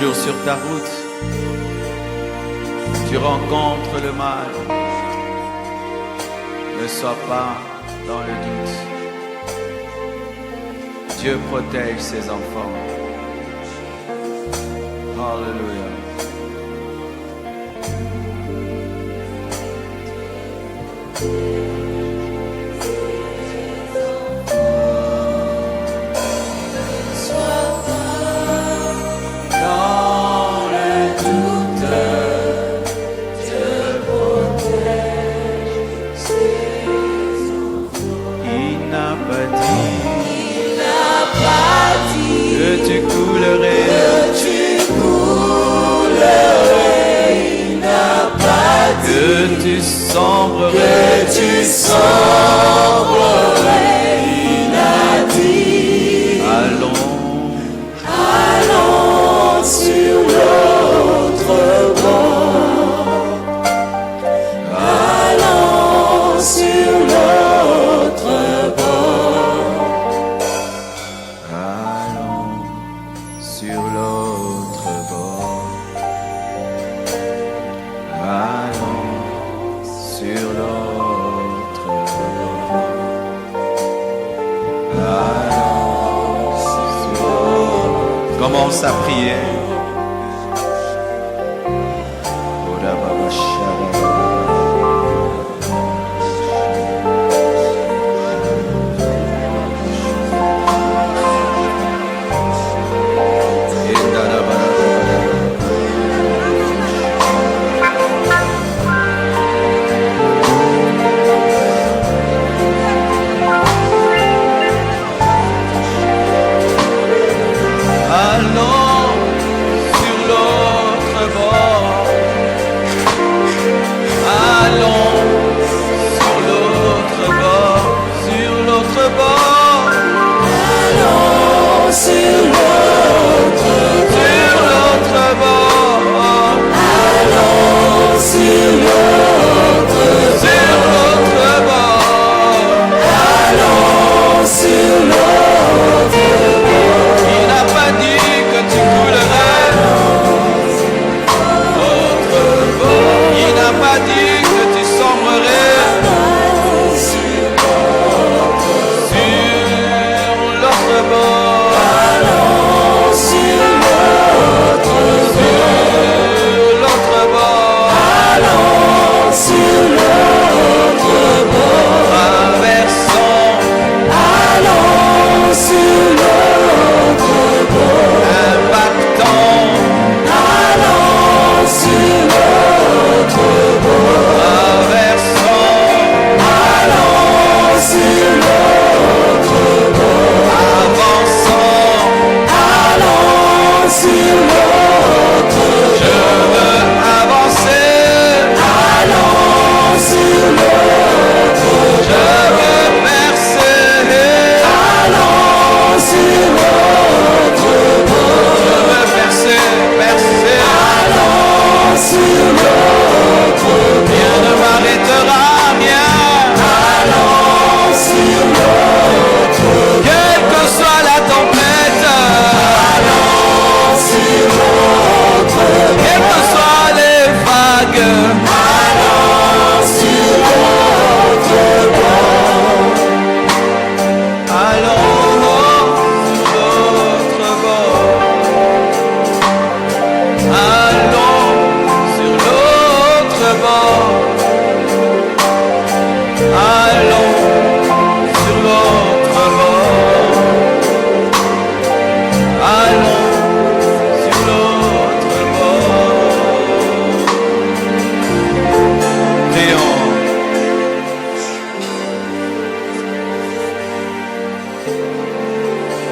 jour sur ta route, tu rencontres le mal. Ne sois pas dans le doute. Dieu protège ses enfants. Alléluia. Que tu sombrerais, il a dit. Allons sur l'autre bord. Allons sur l'autre bord. Allons sur l'autre bord. Allons sur l'autre bord. Allons sur l'autre. Commence à prier.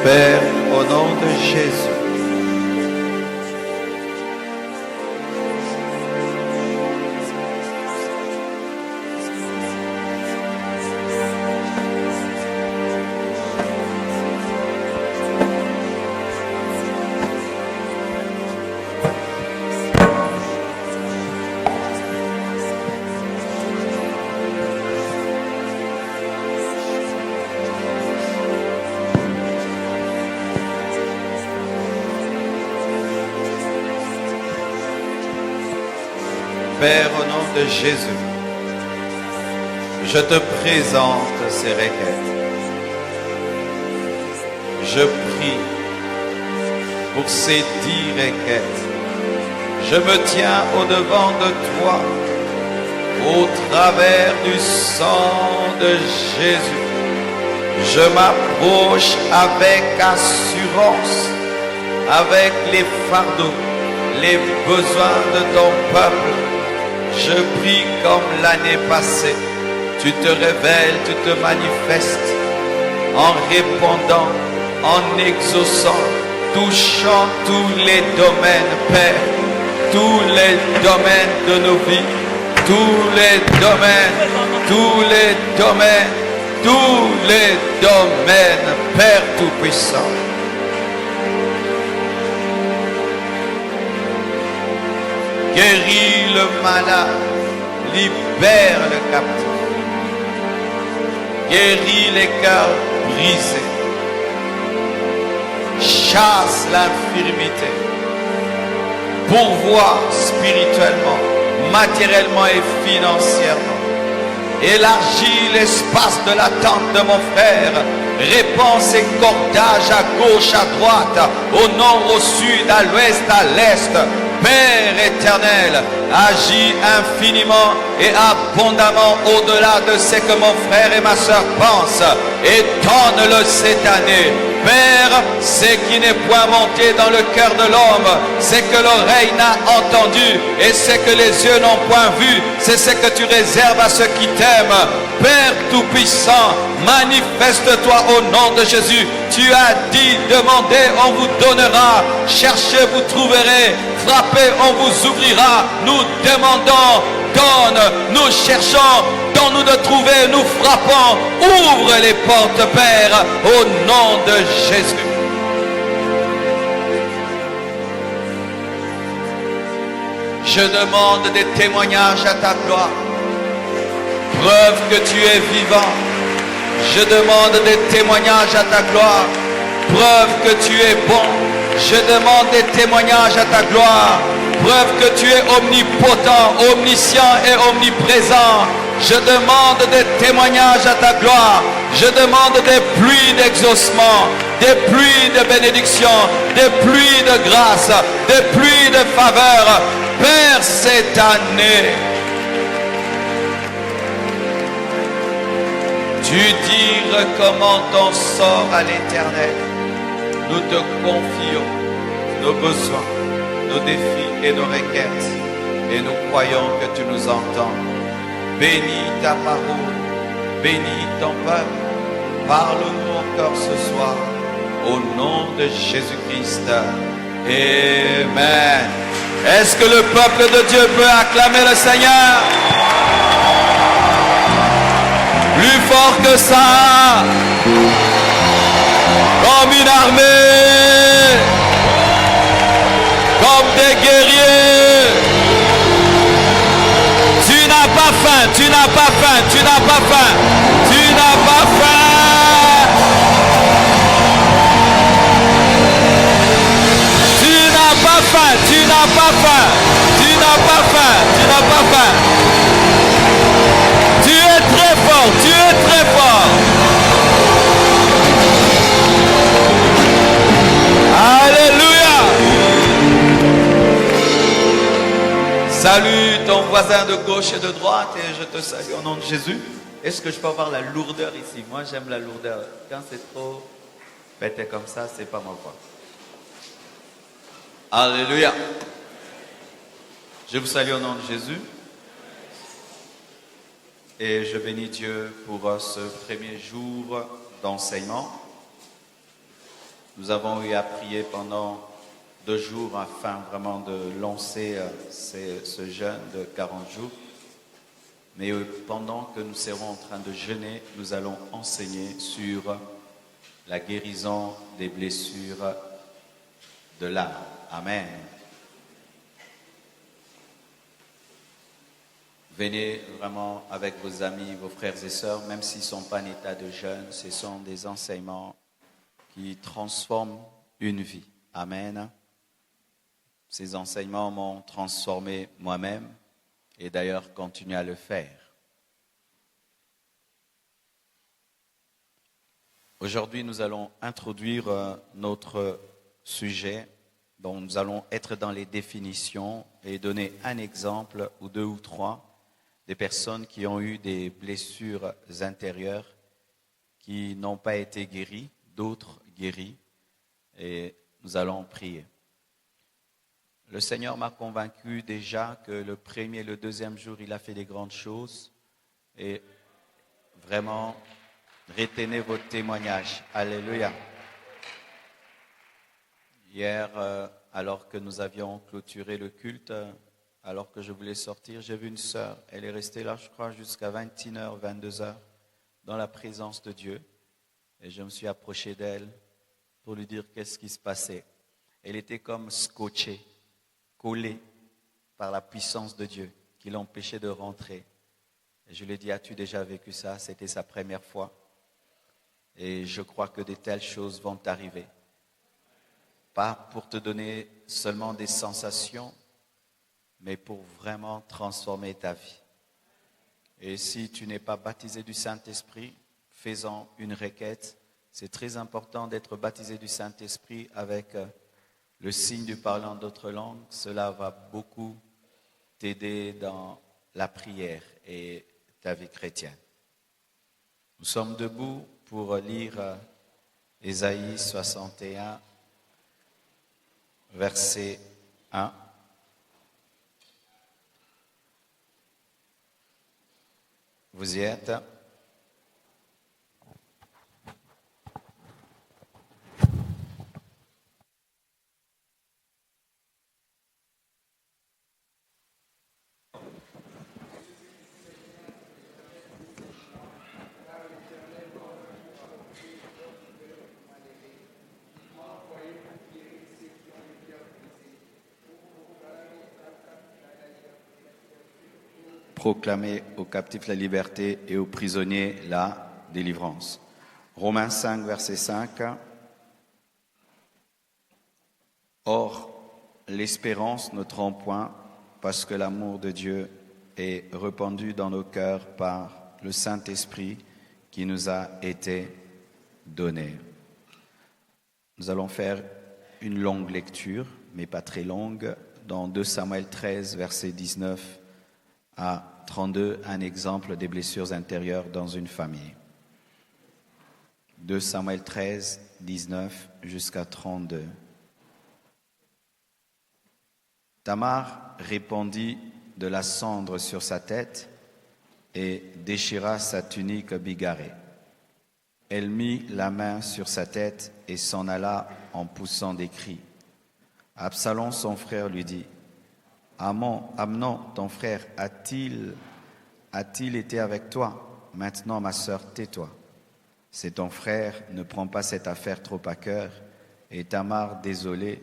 Père, au nom de Jésus, Père, au nom de Jésus, je te présente ces requêtes. Je prie pour ces 10 requêtes. Je me tiens au-devant de toi, au travers du sang de Jésus. Je m'approche avec assurance, avec les fardeaux, les besoins de ton peuple. Je prie comme l'année passée. Tu te révèles, tu te manifestes en répondant, en exaucant, touchant tous les domaines, Père, tous les domaines de nos vies, tous les domaines, tous les domaines, tous les domaines, Père Tout-Puissant. Guéris le malade, libère le captif. Guéris les cœurs brisés. Chasse l'infirmité. Pourvois spirituellement, matériellement et financièrement. Élargis l'espace de l'attente de mon frère. Répands ses cordages à gauche, à droite, au nord, au sud, à l'ouest, à l'est. Père éternel, agis infiniment et abondamment au-delà de ce que mon frère et ma soeur pensent. Et donne-le cette année. Père, ce qui n'est point monté dans le cœur de l'homme, c'est que l'oreille n'a entendu et ce que les yeux n'ont point vu, c'est ce que tu réserves à ceux qui t'aiment. Père Tout-Puissant, manifeste-toi au nom de Jésus. Tu as dit, demandez, on vous donnera. Cherchez, vous trouverez. Frappez, on vous ouvrira. Nous demandons, donne, nous cherchons, donne-nous de trouver, nous frappons. Ouvre les portes, Père, au nom de Jésus. Je demande des témoignages à ta gloire. Preuve que tu es vivant. Je demande des témoignages à ta gloire. Preuve que tu es bon. Je demande des témoignages à ta gloire. Preuve que tu es omnipotent, omniscient et omniprésent. Je demande des témoignages à ta gloire. Je demande des pluies d'exaucement, des pluies de bénédiction, des pluies de grâce, des pluies de faveur. Père, cette année, tu dis recommande ton sort à l'Éternel. Nous te confions nos besoins, nos défis et nos requêtes. Et nous croyons que tu nous entends. Bénis ta parole, bénis ton peuple. Parle-nous encore ce soir. Au nom de Jésus-Christ. Amen. Est-ce que le peuple de Dieu peut acclamer le Seigneur? Plus fort que ça. Comme une armée. Comme des guerriers. Tu n'as pas faim, tu n'as pas faim, tu n'as pas faim. Tu n'as pas faim. Tu n'as pas faim, tu n'as pas faim. Tu n'as pas faim, tu n'as pas faim. Tu es très fort, tu es très fort. Alléluia. Salue ton voisin de gauche et de droite et je te salue au nom de Jésus. Est-ce que je peux avoir la lourdeur ici? Moi j'aime la lourdeur. Quand c'est trop pété comme ça, c'est pas moi quoi. Alléluia. Je vous salue au nom de Jésus. Et je bénis Dieu pour ce premier jour d'enseignement. Nous avons eu à prier pendant 2 jours afin vraiment de lancer ce jeûne de 40 jours. Mais pendant que nous serons en train de jeûner, nous allons enseigner sur la guérison des blessures de l'âme. Amen. Venez vraiment avec vos amis, vos frères et sœurs, même s'ils ne sont pas en état de jeûne, ce sont des enseignements qui transforment une vie. Amen. Ces enseignements m'ont transformé moi-même et d'ailleurs continue à le faire. Aujourd'hui, nous allons introduire notre sujet, dont nous allons être dans les définitions et donner un exemple ou deux ou trois des personnes qui ont eu des blessures intérieures qui n'ont pas été guéries, d'autres guéries, et nous allons prier. Le Seigneur m'a convaincu déjà que le premier et le deuxième jour, il a fait des grandes choses, et vraiment, retenez votre témoignage. Alléluia. Hier, alors que nous avions clôturé le culte, alors que je voulais sortir, j'ai vu une sœur. Elle est restée là, je crois, jusqu'à 21h, 22h, dans la présence de Dieu. Et je me suis approché d'elle pour lui dire qu'est-ce qui se passait. Elle était comme scotchée, collée par la puissance de Dieu qui l'empêchait de rentrer. Et je lui ai dit, as-tu déjà vécu ça? C'était sa première fois. Et je crois que de telles choses vont t'arriver. Pas pour te donner seulement des sensations, mais pour vraiment transformer ta vie. Et si tu n'es pas baptisé du Saint-Esprit, fais-en une requête. C'est très important d'être baptisé du Saint-Esprit avec le signe du parler en d'autres langues. Cela va beaucoup t'aider dans la prière et ta vie chrétienne. Nous sommes debout pour lire Ésaïe 61, verset 1. Vous y êtes? Proclamer aux captifs la liberté et aux prisonniers la délivrance. Romains 5, verset 5. Or, l'espérance ne trompe point, parce que l'amour de Dieu est répandu dans nos cœurs par le Saint-Esprit qui nous a été donné. Nous allons faire une longue lecture, mais pas très longue, dans 2 Samuel 13, verset 19 à 32, un exemple des blessures intérieures dans une famille. 2 Samuel 13, 19 jusqu'à 32. Tamar répandit de la cendre sur sa tête et déchira sa tunique bigarrée. Elle mit la main sur sa tête et s'en alla en poussant des cris. Absalom, son frère, lui dit, Amnon, ton frère, a-t-il été avec toi? Maintenant, ma sœur, tais-toi. C'est ton frère, ne prends pas cette affaire trop à cœur. Et Tamar, désolée,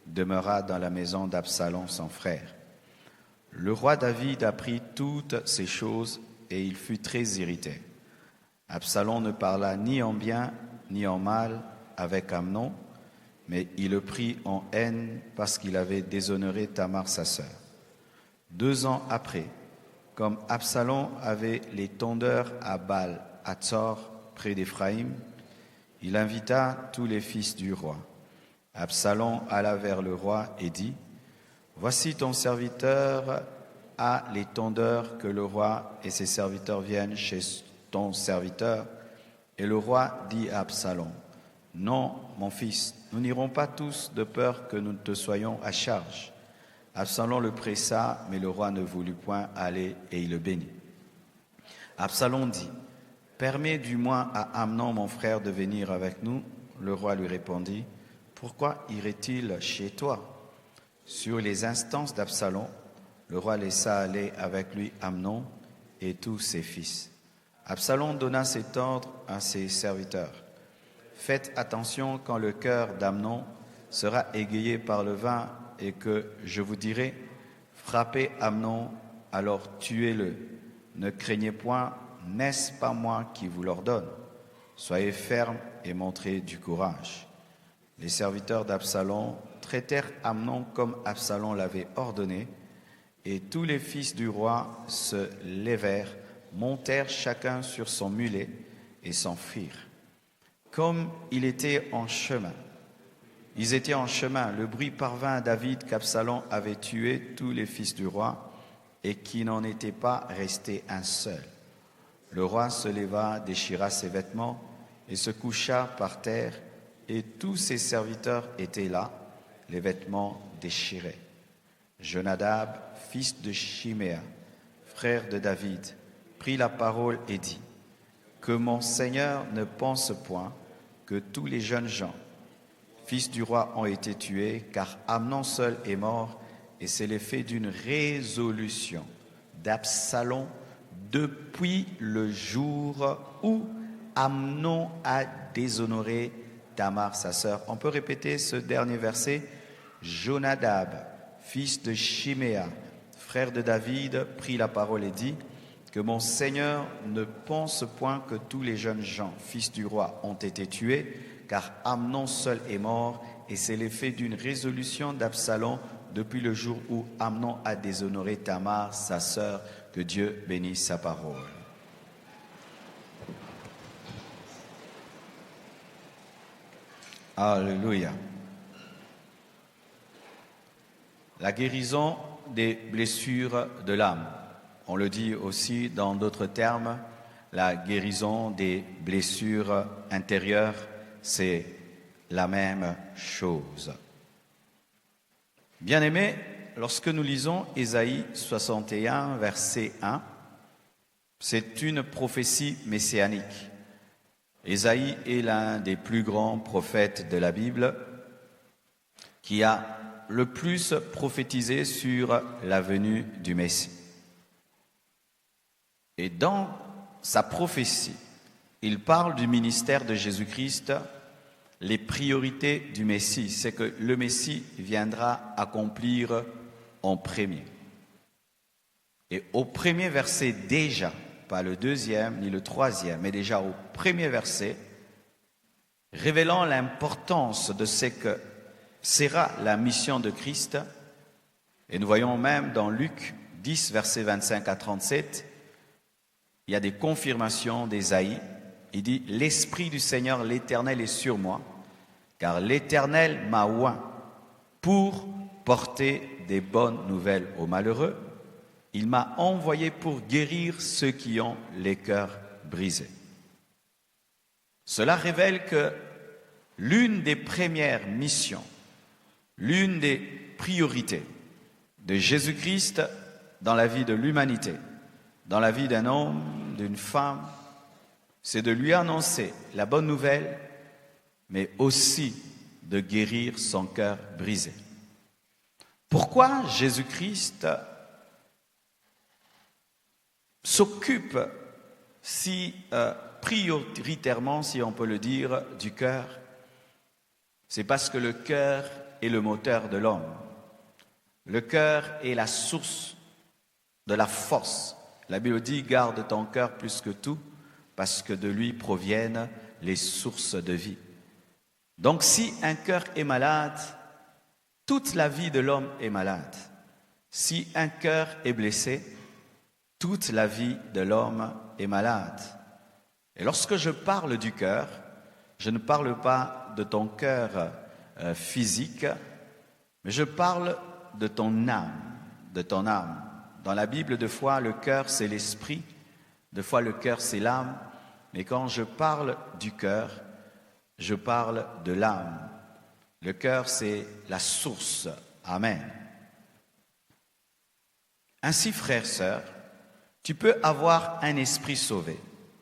demeura dans la maison d'Absalom, son frère. Le roi David apprit toutes ces choses et il fut très irrité. Absalom ne parla ni en bien ni en mal avec Amnon, mais il le prit en haine parce qu'il avait déshonoré Tamar, sa sœur. 2 ans après, comme Absalom avait les tondeurs à Baal, à Tzor, près d'Éphraïm, il invita tous les fils du roi. Absalom alla vers le roi et dit, « Voici ton serviteur a les tondeurs, que le roi et ses serviteurs viennent chez ton serviteur. » Et le roi dit à Absalom, « Non, mon fils, nous n'irons pas tous de peur que nous te soyons à charge. » Absalom le pressa, mais le roi ne voulut point aller et il le bénit. Absalom dit, « Permets du moins à Amnon, mon frère, de venir avec nous. » Le roi lui répondit, « Pourquoi irait-il chez toi ?» Sur les instances d'Absalom, le roi laissa aller avec lui Amnon et tous ses fils. Absalom donna cet ordre à ses serviteurs. « Faites attention quand le cœur d'Amnon sera égayé par le vin et que je vous dirai, frappez Amnon, alors tuez-le. Ne craignez point, n'est-ce pas moi qui vous l'ordonne? Soyez fermes et montrez du courage. » Les serviteurs d'Absalom traitèrent Amnon comme Absalom l'avait ordonné, Et tous les fils du roi se levèrent, montèrent chacun sur son mulet et s'enfuirent. Comme il était en chemin, ils étaient en chemin, le bruit parvint à David qu'Absalom avait tué tous les fils du roi et qu'il n'en était pas resté un seul. Le roi se leva, déchira ses vêtements et se coucha par terre, et tous ses serviteurs étaient là, les vêtements déchirés. Jonadab, fils de Chiméa, frère de David, prit la parole et dit : que mon Seigneur ne pense point que tous les jeunes gens, fils du roi, ont été tués, car Amnon seul est mort, et c'est l'effet d'une résolution d'Absalom depuis le jour où Amnon a déshonoré Tamar, sa sœur. On peut répéter ce dernier verset. Jonadab, fils de Chiméa, frère de David, prit la parole et dit : que mon Seigneur ne pense point que tous les jeunes gens, fils du roi, ont été tués, car Amnon seul est mort, et c'est l'effet d'une résolution d'Absalom depuis le jour où Amnon a déshonoré Tamar, sa sœur. Que Dieu bénisse sa parole. Alléluia. La guérison des blessures de l'âme. On le dit aussi dans d'autres termes, la guérison des blessures intérieures, c'est la même chose. Bien-aimés, lorsque nous lisons Ésaïe 61, verset 1, c'est une prophétie messianique. Ésaïe est l'un des plus grands prophètes de la Bible qui a le plus prophétisé sur la venue du Messie. Et dans sa prophétie, il parle du ministère de Jésus-Christ, les priorités du Messie. C'est que le Messie viendra accomplir en premier. Et au premier verset déjà, pas le deuxième ni le troisième, mais déjà au premier verset, révélant l'importance de ce que sera la mission de Christ, et nous voyons même dans Luc 10, versets 25 à 37, il y a des confirmations d'Ésaïe. Il dit : l'Esprit du Seigneur l'Éternel est sur moi, car l'Éternel m'a oint pour porter des bonnes nouvelles aux malheureux. Il m'a envoyé pour guérir ceux qui ont les cœurs brisés. Cela révèle que l'une des premières missions, l'une des priorités de Jésus-Christ dans la vie de l'humanité, dans la vie d'un homme, d'une femme, c'est de lui annoncer la bonne nouvelle, mais aussi de guérir son cœur brisé. Pourquoi Jésus-Christ s'occupe si prioritairement, si on peut le dire, du cœur? C'est parce que le cœur est le moteur de l'homme. Le cœur est la source de la force. La Bible dit : garde ton cœur plus que tout, parce que de lui proviennent les sources de vie. Donc si un cœur est malade, toute la vie de l'homme est malade. Si un cœur est blessé, toute la vie de l'homme est malade. Et lorsque je parle du cœur, je ne parle pas de ton cœur physique, mais je parle de ton âme, de ton âme. Dans la Bible, deux fois, le cœur, c'est l'esprit, deux fois, le cœur, c'est l'âme. Mais quand je parle du cœur, je parle de l'âme. Le cœur, c'est la source. Amen. Ainsi, frères, sœurs, tu peux avoir un esprit sauvé,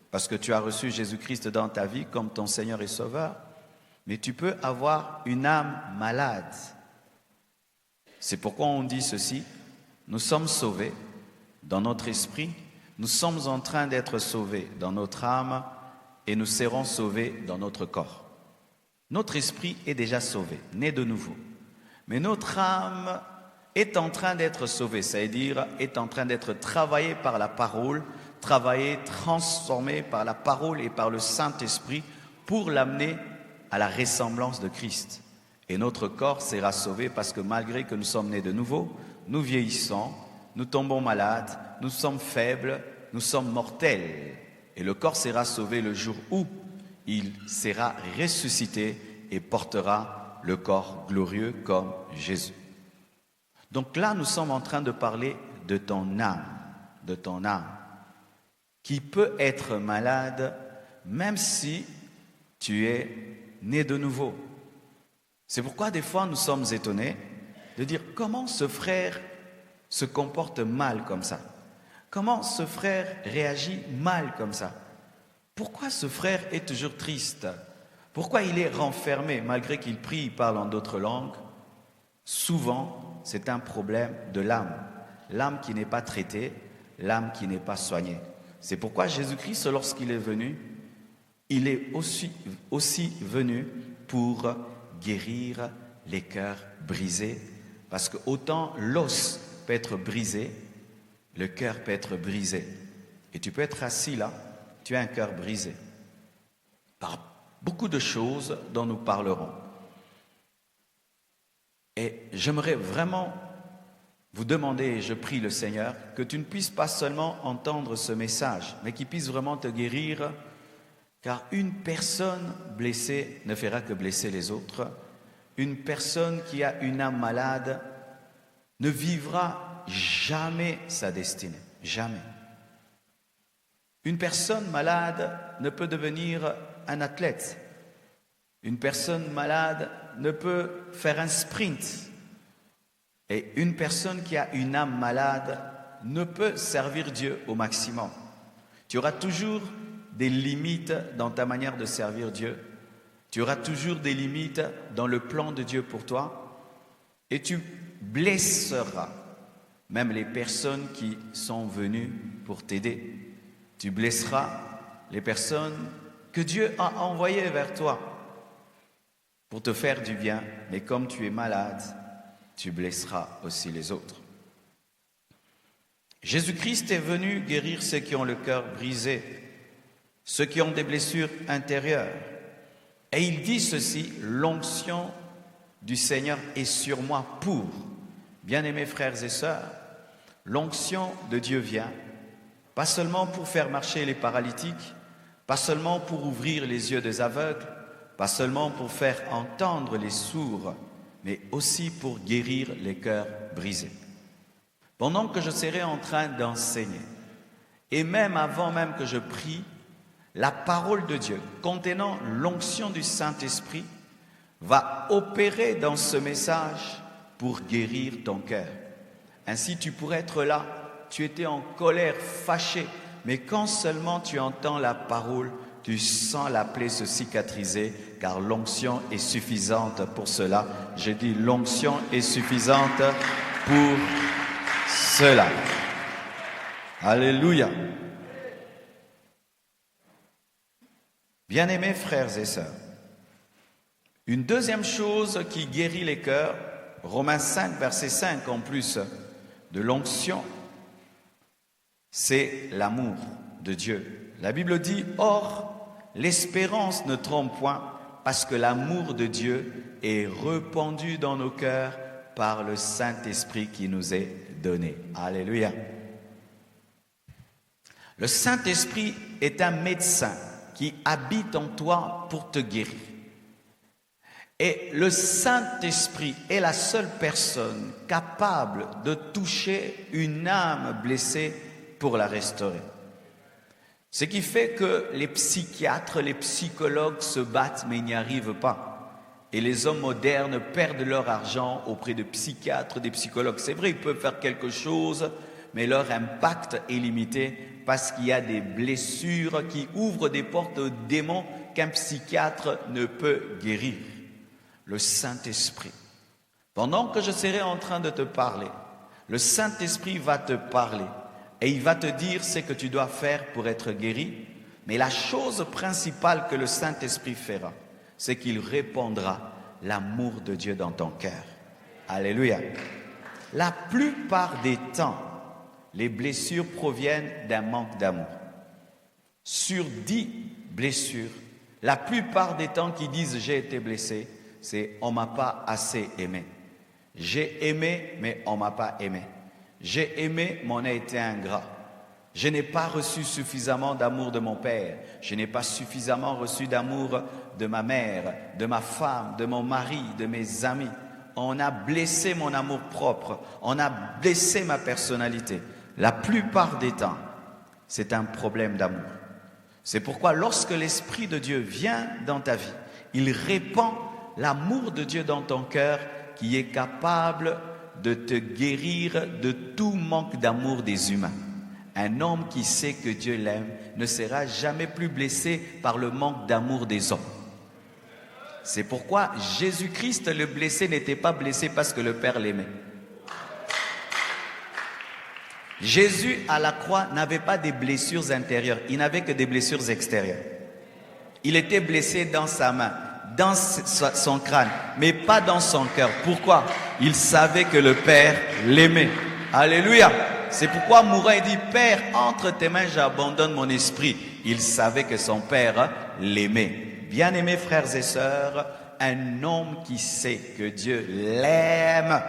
parce que tu as reçu Jésus-Christ dans ta vie comme ton Seigneur et Sauveur, mais tu peux avoir une âme malade. C'est pourquoi on dit ceci: nous sommes sauvés dans notre esprit, nous sommes en train d'être sauvés dans notre âme et nous serons sauvés dans notre corps. Notre esprit est déjà sauvé, né de nouveau. Mais notre âme est en train d'être sauvée, c'est-à-dire est en train d'être travaillée par la parole, travaillée, transformée par la parole et par le Saint-Esprit pour l'amener à la ressemblance de Christ. Et notre corps sera sauvé parce que malgré que nous sommes nés de nouveau, nous vieillissons, nous tombons malades, nous sommes faibles, nous sommes mortels. Et le corps sera sauvé le jour où il sera ressuscité et portera le corps glorieux comme Jésus. Donc là, nous sommes en train de parler de ton âme, qui peut être malade même si tu es né de nouveau. C'est pourquoi des fois nous sommes étonnés de dire comment ce frère se comporte mal comme ça. Comment ce frère réagit mal comme ça. Pourquoi ce frère est toujours triste? Pourquoi il est renfermé malgré qu'il prie, il parle en d'autres langues? Souvent, c'est un problème de l'âme. L'âme qui n'est pas traitée, l'âme qui n'est pas soignée. C'est pourquoi Jésus-Christ, lorsqu'il est venu, il est aussi venu pour guérir les cœurs brisés. Parce que autant l'os peut être brisé, le cœur peut être brisé. Et tu peux être assis là, tu as un cœur brisé. Par beaucoup de choses dont nous parlerons. Et j'aimerais vraiment vous demander, et je prie le Seigneur, que tu ne puisses pas seulement entendre ce message, mais qu'il puisse vraiment te guérir, car une personne blessée ne fera que blesser les autres. Une personne qui a une âme malade ne vivra jamais sa destinée, jamais. Une personne malade ne peut devenir un athlète. Une personne malade ne peut faire un sprint. Et une personne qui a une âme malade ne peut servir Dieu au maximum. Tu auras toujours des limites dans ta manière de servir Dieu. Tu auras toujours des limites dans le plan de Dieu pour toi. Et tu blesseras même les personnes qui sont venues pour t'aider. Tu blesseras les personnes que Dieu a envoyées vers toi pour te faire du bien. Mais comme tu es malade, tu blesseras aussi les autres. Jésus-Christ est venu guérir ceux qui ont le cœur brisé, ceux qui ont des blessures intérieures. Et il dit ceci, l'onction du Seigneur est sur moi pour, bien-aimés frères et sœurs, l'onction de Dieu vient, pas seulement pour faire marcher les paralytiques, pas seulement pour ouvrir les yeux des aveugles, pas seulement pour faire entendre les sourds, mais aussi pour guérir les cœurs brisés. Pendant que je serai en train d'enseigner, et même avant même que je prie, la parole de Dieu contenant l'onction du Saint-Esprit va opérer dans ce message pour guérir ton cœur. Ainsi tu pourrais être là, tu étais en colère, fâché, mais quand seulement tu entends la parole, tu sens la plaie se cicatriser, car l'onction est suffisante pour cela. J'ai dit l'onction est suffisante pour cela. Alléluia. Bien-aimés frères et sœurs, une deuxième chose qui guérit les cœurs, Romains 5, verset 5 en plus de l'onction, c'est l'amour de Dieu. La Bible dit, or, l'espérance ne trompe point, parce que l'amour de Dieu est répandu dans nos cœurs par le Saint-Esprit qui nous est donné. Alléluia. Le Saint-Esprit est un médecin qui habite en toi pour te guérir. Et le Saint-Esprit est la seule personne capable de toucher une âme blessée pour la restaurer. Ce qui fait que les psychiatres, les psychologues se battent mais ils n'y arrivent pas. Et les hommes modernes perdent leur argent auprès de psychiatres, des psychologues. C'est vrai, ils peuvent faire quelque chose, mais leur impact est limité parce qu'il y a des blessures qui ouvrent des portes aux démons qu'un psychiatre ne peut guérir. Le Saint-Esprit. Pendant que je serai en train de te parler, le Saint-Esprit va te parler et il va te dire ce que tu dois faire pour être guéri. Mais la chose principale que le Saint-Esprit fera, c'est qu'il répandra l'amour de Dieu dans ton cœur. Alléluia. La plupart des temps, les blessures proviennent d'un manque d'amour. Sur 10 blessures, la plupart des temps qui disent « j'ai été blessé », c'est « on ne m'a pas assez aimé ». J'ai aimé, mais on ne m'a pas aimé. J'ai aimé, mais on a été ingrat. Je n'ai pas reçu suffisamment d'amour de mon père. Je n'ai pas suffisamment reçu d'amour de ma mère, de ma femme, de mon mari, de mes amis. On a blessé mon amour propre. On a blessé ma personnalité. La plupart des temps, c'est un problème d'amour. C'est pourquoi lorsque l'Esprit de Dieu vient dans ta vie, il répand l'amour de Dieu dans ton cœur qui est capable de te guérir de tout manque d'amour des humains. Un homme qui sait que Dieu l'aime ne sera jamais plus blessé par le manque d'amour des hommes. C'est pourquoi Jésus-Christ, le blessé, n'était pas blessé parce que le Père l'aimait. Jésus, à la croix, n'avait pas des blessures intérieures. Il n'avait que des blessures extérieures. Il était blessé dans sa main, dans son crâne, mais pas dans son cœur. Pourquoi? Il savait que le Père l'aimait. Alléluia! C'est pourquoi mourant, il dit, Père, entre tes mains, j'abandonne mon esprit. Il savait que son Père l'aimait. Bien-aimés frères et sœurs, un homme qui sait que Dieu l'aime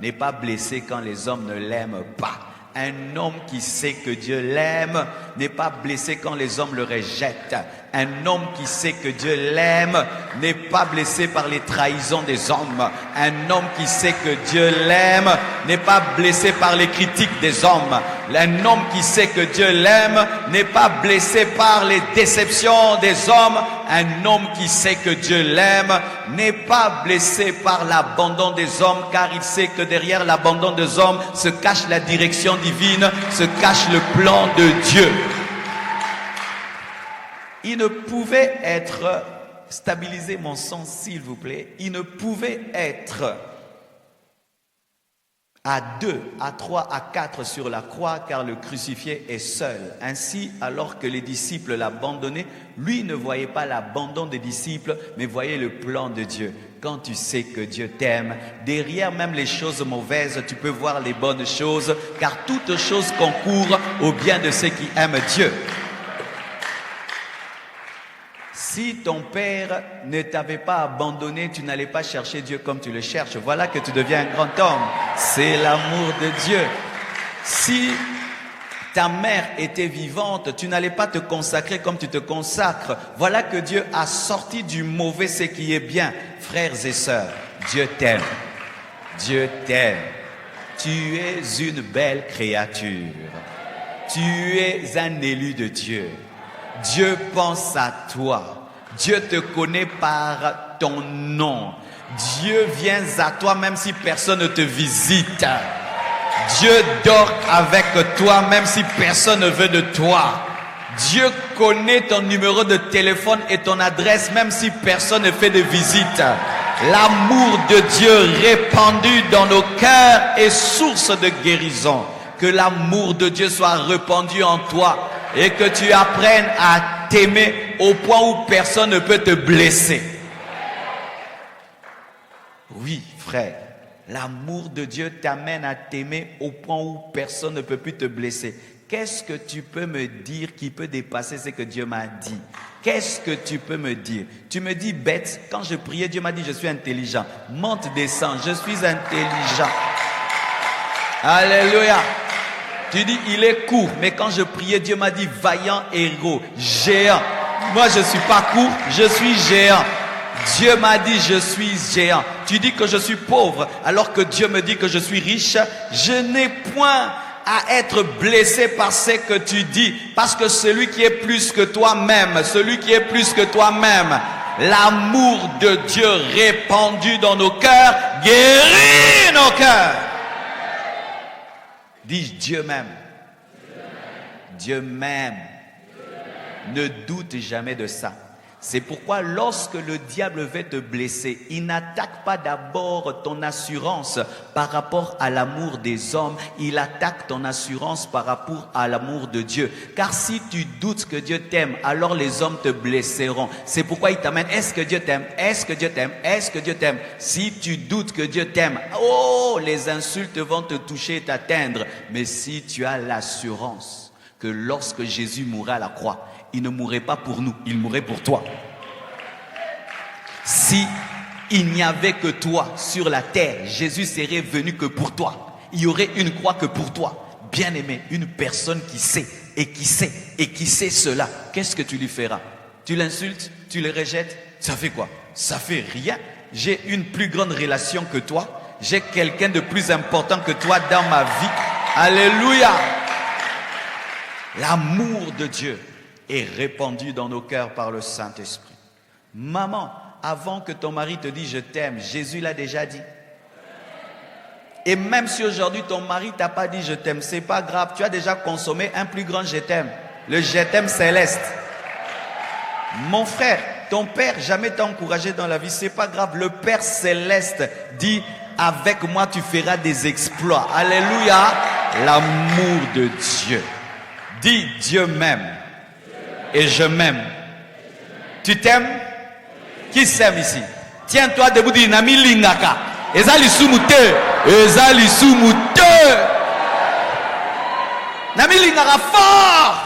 n'est pas blessé quand les hommes ne l'aiment pas. Un homme qui sait que Dieu l'aime n'est pas blessé quand les hommes le rejettent. Un homme qui sait que Dieu l'aime n'est pas blessé par les trahisons des hommes. Un homme qui sait que Dieu l'aime n'est pas blessé par les critiques des hommes. Un homme qui sait que Dieu l'aime n'est pas blessé par les déceptions des hommes. Un homme qui sait que Dieu l'aime n'est pas blessé par l'abandon des hommes, car il sait que derrière l'abandon des hommes se cache la direction divine, se cache le plan de Dieu. Il ne pouvait être, stabilisez mon son s'il vous plaît, il ne pouvait être à 2, à 3, à 4 sur la croix, car le crucifié est seul. Ainsi, alors que les disciples l'abandonnaient, lui ne voyait pas l'abandon des disciples, mais voyait le plan de Dieu. Quand tu sais que Dieu t'aime, derrière même les choses mauvaises, tu peux voir les bonnes choses, car toutes choses concourent au bien de ceux qui aiment Dieu. Si ton père ne t'avait pas abandonné, tu n'allais pas chercher Dieu comme tu le cherches. Voilà que tu deviens un grand homme. C'est l'amour de Dieu. Si ta mère était vivante, tu n'allais pas te consacrer comme tu te consacres. Voilà que Dieu a sorti du mauvais ce qui est bien. Frères et sœurs, Dieu t'aime. Dieu t'aime. Tu es une belle créature. Tu es un élu de Dieu. Dieu pense à toi. Dieu te connaît par ton nom. Dieu vient à toi même si personne ne te visite. Dieu dort avec toi même si personne ne veut de toi. Dieu connaît ton numéro de téléphone et ton adresse même si personne ne fait de visite. L'amour de Dieu répandu dans nos cœurs est source de guérison. Que l'amour de Dieu soit répandu en toi et que tu apprennes à t'aimer au point où personne ne peut te blesser. Oui, frère, l'amour de Dieu t'amène à t'aimer au point où personne ne peut plus te blesser. Qu'est-ce que tu peux me dire qui peut dépasser ce que Dieu m'a dit? Qu'est-ce que tu peux me dire? Tu me dis bête, quand je priais, Dieu m'a dit je suis intelligent. Monte, descends, je suis intelligent. Alléluia. Tu dis, il est court, mais quand je priais, Dieu m'a dit, vaillant héros, géant. Moi, je ne suis pas court, je suis géant. Dieu m'a dit, je suis géant. Tu dis que je suis pauvre, alors que Dieu me dit que je suis riche. Je n'ai point à être blessé par ce que tu dis, parce que celui qui est plus que toi-même, celui qui est plus que toi-même, l'amour de Dieu répandu dans nos cœurs, guérit nos cœurs. Dis Dieu m'aime. Dieu m'aime. Ne doute jamais de ça. C'est pourquoi lorsque le diable veut te blesser, il n'attaque pas d'abord ton assurance par rapport à l'amour des hommes, il attaque ton assurance par rapport à l'amour de Dieu. Car si tu doutes que Dieu t'aime, alors les hommes te blesseront. C'est pourquoi il t'amène, est-ce que Dieu t'aime? Est-ce que Dieu t'aime? Est-ce que Dieu t'aime? Si tu doutes que Dieu t'aime, oh, les insultes vont te toucher et t'atteindre. Mais si tu as l'assurance que lorsque Jésus mourrait à la croix, il ne mourrait pas pour nous, il mourrait pour toi. Si il n'y avait que toi sur la terre, Jésus serait venu que pour toi. il y aurait une croix que pour toi. Bien-aimé, une personne qui sait et qui sait et qui sait cela, qu'est-ce que tu lui feras? Tu l'insultes? Tu le rejettes? Ça fait quoi? Ça fait rien. J'ai une plus grande relation que toi. J'ai quelqu'un de plus important que toi dans ma vie. Alléluia. L'amour de Dieu est répandu dans nos cœurs par le Saint-Esprit. Maman, avant que ton mari te dise je t'aime, Jésus l'a déjà dit. Et même si aujourd'hui ton mari t'a pas dit je t'aime, c'est pas grave, tu as déjà consommé un plus grand je t'aime, le je t'aime céleste. Mon frère, ton père jamais t'a encouragé dans la vie, c'est pas grave, le Père céleste dit avec moi tu feras des exploits. Alléluia, l'amour de Dieu. Dis Dieu m'aime et je m'aime. Tu t'aimes? Qui s'aime ici? Tiens-toi debout, dis Nami Lingaka. Ezali sumute, ezali sumute. Nami Lingaka fort.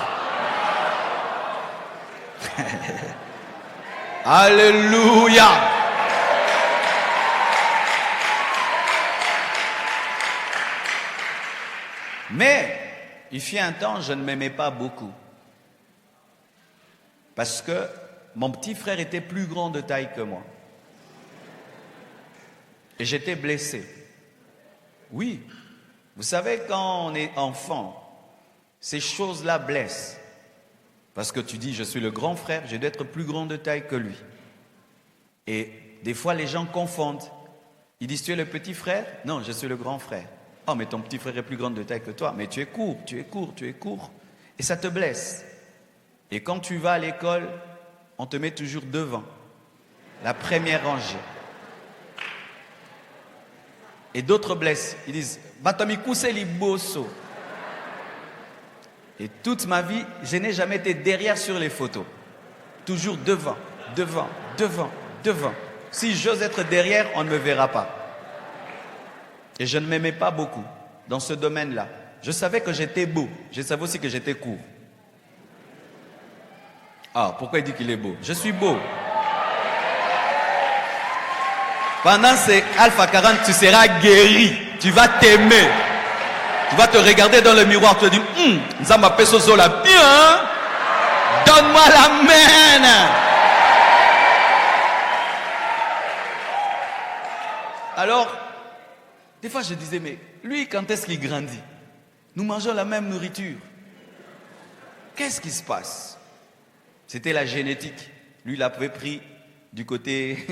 Alléluia. Mais il fut un temps, je ne m'aimais pas beaucoup. Parce que mon petit frère était plus grand de taille que moi. Et j'étais blessé. Oui, vous savez, quand on est enfant, ces choses-là blessent. Parce que tu dis, je suis le grand frère, je dois être plus grand de taille que lui. Et des fois, les gens confondent. Ils disent, tu es le petit frère? Non, je suis le grand frère. Oh, mais ton petit frère est plus grand de taille que toi. Mais tu es court, tu es court, tu es court. Et ça te blesse. Et quand tu vas à l'école, on te met toujours devant. La première rangée. Et d'autres blessent. Ils disent, Batamikou c'est liboso. Et toute ma vie, je n'ai jamais été derrière sur les photos. Toujours devant, devant, devant, devant. Si j'ose être derrière, on ne me verra pas. Et je ne m'aimais pas beaucoup dans ce domaine-là. Je savais que j'étais beau. Je savais aussi que j'étais court. Ah, pourquoi il dit qu'il est beau? Je suis beau. Pendant ces Alpha 40, tu seras guéri. Tu vas t'aimer. Tu vas te regarder dans le miroir. Tu vas dire, ça m'appelle Soso là bien. Donne-moi la main. Alors, des fois je disais, mais lui, quand est-ce qu'il grandit? Nous mangeons la même nourriture. Qu'est-ce qui se passe? C'était la génétique. Lui, il avait pris du côté...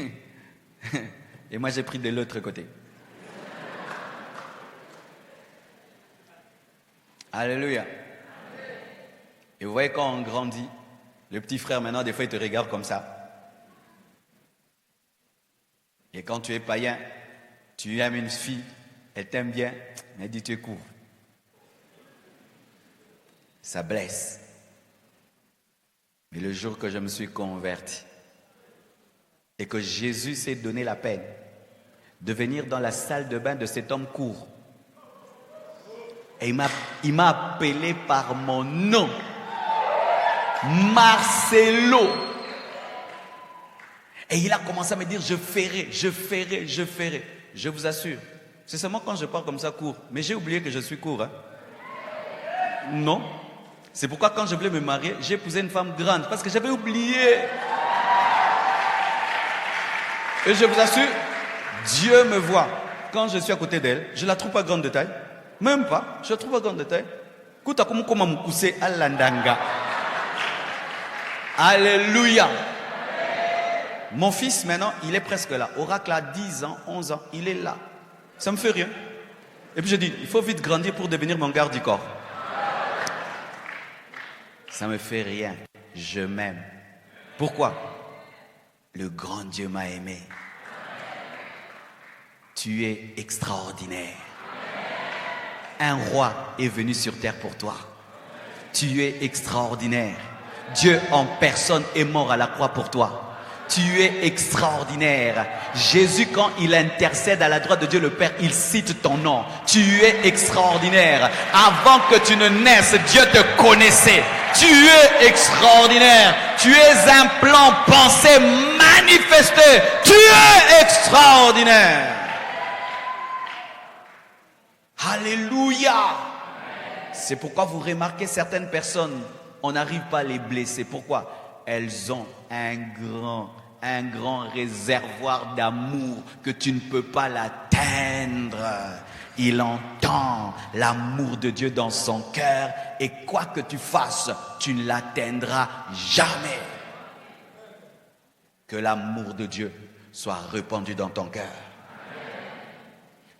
Et moi, j'ai pris de l'autre côté. Alléluia. Et vous voyez, quand on grandit, le petit frère, maintenant, des fois, il te regarde comme ça. Et quand tu es païen, tu aimes une fille, elle t'aime bien, mais elle dit tu es court. Ça blesse. Mais le jour que je me suis converti et que Jésus s'est donné la peine de venir dans la salle de bain de cet homme court, et il m'a appelé par mon nom, Marcelo. Et il a commencé à me dire, je ferai, je ferai, je ferai. Je vous assure, c'est seulement quand je parle comme ça court. Mais j'ai oublié que je suis court. Hein? Non. C'est pourquoi quand je voulais me marier, j'ai épousé une femme grande. Parce que j'avais oublié. Et je vous assure, Dieu me voit. Quand je suis à côté d'elle, je ne la trouve pas grande de taille. Même pas. Je la trouve pas grande de taille. Alléluia. Mon fils, maintenant, il est presque là. Oracle a 10 ans, 11 ans, il est là. Ça me fait rien. Et puis je dis, il faut vite grandir pour devenir mon garde du corps. Ça me fait rien. Je m'aime. Pourquoi? Le grand Dieu m'a aimé. Tu es extraordinaire. Un roi est venu sur terre pour toi. Tu es extraordinaire. Dieu en personne est mort à la croix pour toi. Tu es extraordinaire. Jésus, quand il intercède à la droite de Dieu le Père, il cite ton nom. Tu es extraordinaire. Avant que tu ne naisses, Dieu te connaissait. Tu es extraordinaire. Tu es un plan pensé, manifesté. Tu es extraordinaire. Alléluia. C'est pourquoi vous remarquez certaines personnes, on n'arrive pas à les blesser. Pourquoi? Elles ont un grand réservoir d'amour que tu ne peux pas l'atteindre. Il entend l'amour de Dieu dans son cœur et quoi que tu fasses, tu ne l'atteindras jamais. Que l'amour de Dieu soit répandu dans ton cœur.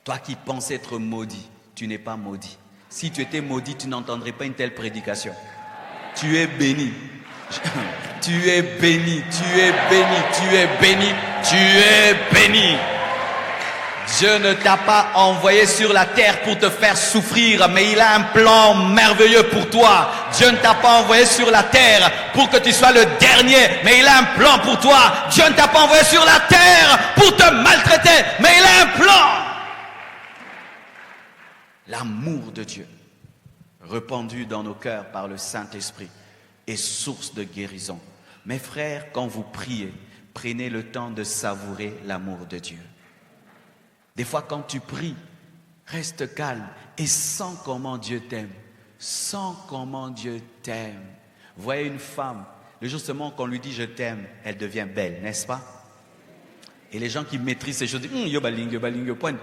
Toi qui penses être maudit, tu n'es pas maudit. Si tu étais maudit, tu n'entendrais pas une telle prédication. Tu es béni. Tu es béni, tu es béni, tu es béni, tu es béni. Dieu ne t'a pas envoyé sur la terre pour te faire souffrir, mais il a un plan merveilleux pour toi. Dieu ne t'a pas envoyé sur la terre pour que tu sois le dernier, mais il a un plan pour toi. Dieu ne t'a pas envoyé sur la terre pour te maltraiter, mais il a un plan. L'amour de Dieu, répandu dans nos cœurs par le Saint-Esprit, est source de guérison. Mes frères, quand vous priez, prenez le temps de savourer l'amour de Dieu. Des fois, quand tu pries, reste calme et sens comment Dieu t'aime. Sens comment Dieu t'aime. Vous voyez une femme, le jour seulement qu'on lui dit je t'aime, elle devient belle, n'est-ce pas? Et les gens qui maîtrisent ces choses disent yo balingi yo balingi yo point.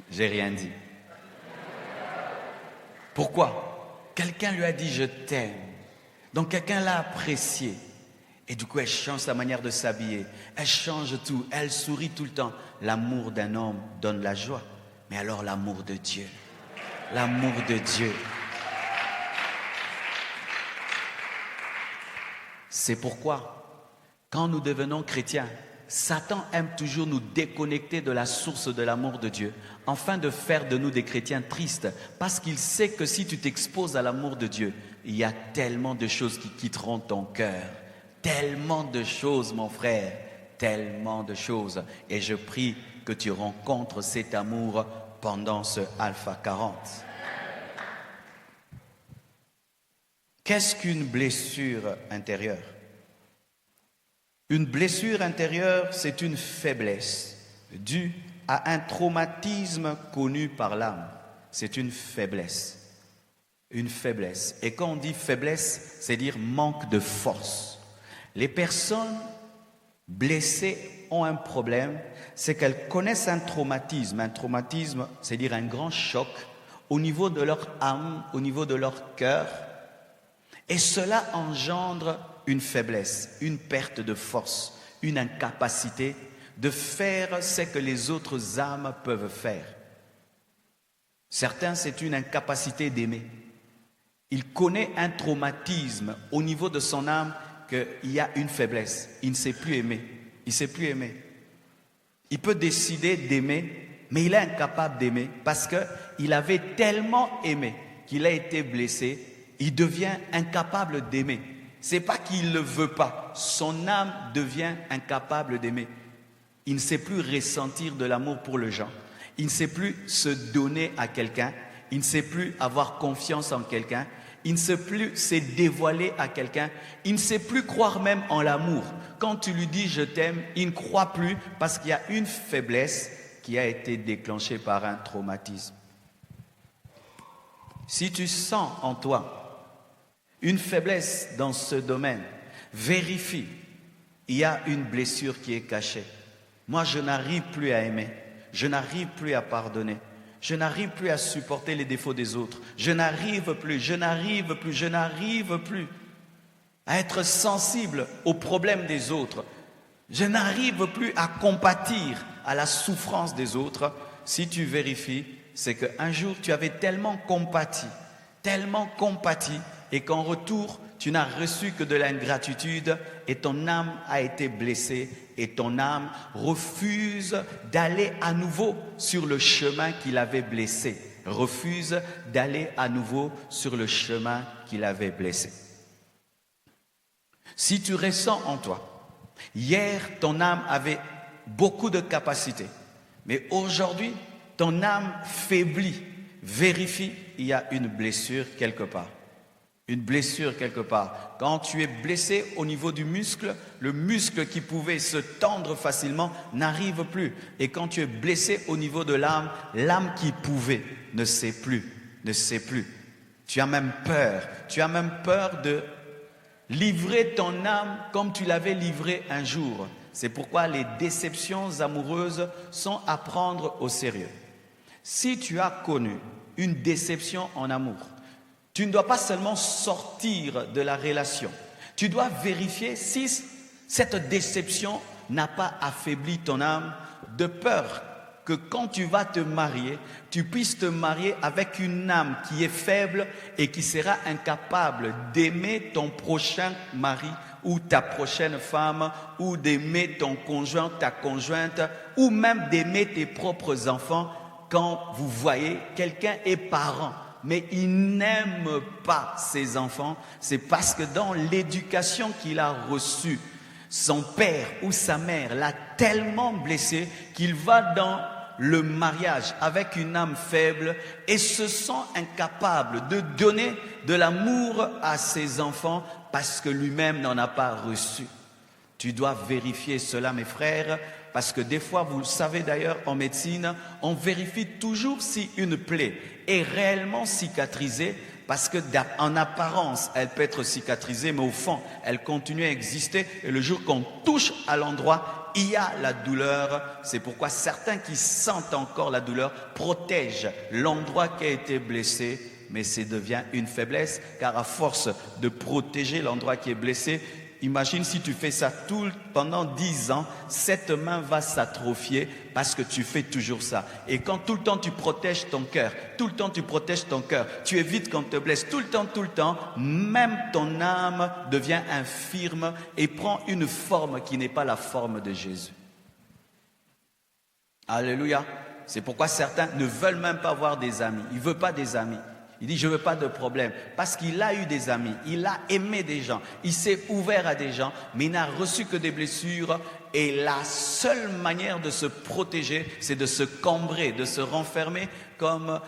J'ai rien dit. Pourquoi? Quelqu'un lui a dit je t'aime. Donc quelqu'un l'a apprécié. Et du coup elle change sa manière de s'habiller. Elle change tout. Elle sourit tout le temps. L'amour d'un homme donne la joie. Mais alors l'amour de Dieu. L'amour de Dieu. C'est pourquoi, quand nous devenons chrétiens, Satan aime toujours nous déconnecter de la source de l'amour de Dieu, afin de faire de nous des chrétiens tristes, parce qu'il sait que si tu t'exposes à l'amour de Dieu, il y a tellement de choses qui quitteront ton cœur, tellement de choses, mon frère, tellement de choses. Et je prie que tu rencontres cet amour pendant ce Alpha 40. Qu'est-ce qu'une blessure intérieure? Une blessure intérieure, c'est une faiblesse due à un traumatisme connu par l'âme. C'est une faiblesse. Une faiblesse. Et quand on dit faiblesse, c'est dire manque de force. Les personnes blessées ont un problème, c'est qu'elles connaissent un traumatisme. Un traumatisme, c'est dire un grand choc au niveau de leur âme, au niveau de leur cœur. Et cela engendre une faiblesse, une perte de force, une incapacité de faire ce que les autres âmes peuvent faire. Certains, c'est une incapacité d'aimer. Il connaît un traumatisme au niveau de son âme qu'il y a une faiblesse. Il ne sait plus aimer. Il ne sait plus aimer. Il peut décider d'aimer, mais il est incapable d'aimer parce qu'il avait tellement aimé qu'il a été blessé. Il devient incapable d'aimer. Ce n'est pas qu'il ne le veut pas. Son âme devient incapable d'aimer. Il ne sait plus ressentir de l'amour pour les gens. Il ne sait plus se donner à quelqu'un. Il ne sait plus avoir confiance en quelqu'un. Il ne sait plus se dévoiler à quelqu'un. Il ne sait plus croire même en l'amour. Quand tu lui dis je t'aime, il ne croit plus parce qu'il y a une faiblesse qui a été déclenchée par un traumatisme. Si tu sens en toi une faiblesse dans ce domaine, vérifie. Il y a une blessure qui est cachée. Moi, je n'arrive plus à aimer. Je n'arrive plus à pardonner. Je n'arrive plus à supporter les défauts des autres. Je n'arrive plus à être sensible aux problèmes des autres. Je n'arrive plus à compatir à la souffrance des autres. Si tu vérifies, c'est qu'un jour, tu avais tellement compati, et qu'en retour, tu n'as reçu que de l'ingratitude et ton âme a été blessée et ton âme refuse d'aller à nouveau sur le chemin qui l'avait blessé. Refuse d'aller à nouveau sur le chemin qui l'avait blessé. Si tu ressens en toi, hier ton âme avait beaucoup de capacités, mais aujourd'hui ton âme faiblit, vérifie, il y a une blessure quelque part. Une blessure quelque part. Quand tu es blessé au niveau du muscle, le muscle qui pouvait se tendre facilement n'arrive plus. Et quand tu es blessé au niveau de l'âme, l'âme qui pouvait ne sait plus. Tu as même peur. Tu as même peur de livrer ton âme comme tu l'avais livrée un jour. C'est pourquoi les déceptions amoureuses sont à prendre au sérieux. Si tu as connu une déception en amour, tu ne dois pas seulement sortir de la relation. Tu dois vérifier si cette déception n'a pas affaibli ton âme, de peur que quand tu vas te marier, tu puisses te marier avec une âme qui est faible et qui sera incapable d'aimer ton prochain mari ou ta prochaine femme, ou d'aimer ton conjoint, ta conjointe, ou même d'aimer tes propres enfants quand vous voyez quelqu'un est parent. Mais il n'aime pas ses enfants, c'est parce que dans l'éducation qu'il a reçue, son père ou sa mère l'a tellement blessé qu'il va dans le mariage avec une âme faible et se sent incapable de donner de l'amour à ses enfants parce que lui-même n'en a pas reçu. Tu dois vérifier cela, mes frères, parce que des fois, vous le savez d'ailleurs, en médecine, on vérifie toujours si une plaie est réellement cicatrisée, parce que en apparence, elle peut être cicatrisée, mais au fond, elle continue à exister. Et le jour qu'on touche à l'endroit, il y a la douleur. C'est pourquoi certains qui sentent encore la douleur protègent l'endroit qui a été blessé, mais ça devient une faiblesse, car à force de protéger l'endroit qui est blessé, imagine si tu fais ça pendant 10 ans, cette main va s'atrophier parce que tu fais toujours ça. Et quand tout le temps tu protèges ton cœur, tu évites qu'on te blesse tout le temps, même ton âme devient infirme et prend une forme qui n'est pas la forme de Jésus. Alléluia. C'est pourquoi certains ne veulent même pas avoir des amis. Ils ne veulent pas des amis. Il dit, je ne veux pas de problème. Parce qu'il a eu des amis, il a aimé des gens, il s'est ouvert à des gens, mais il n'a reçu que des blessures. Et la seule manière de se protéger, c'est de se cambrer, de se renfermer comme,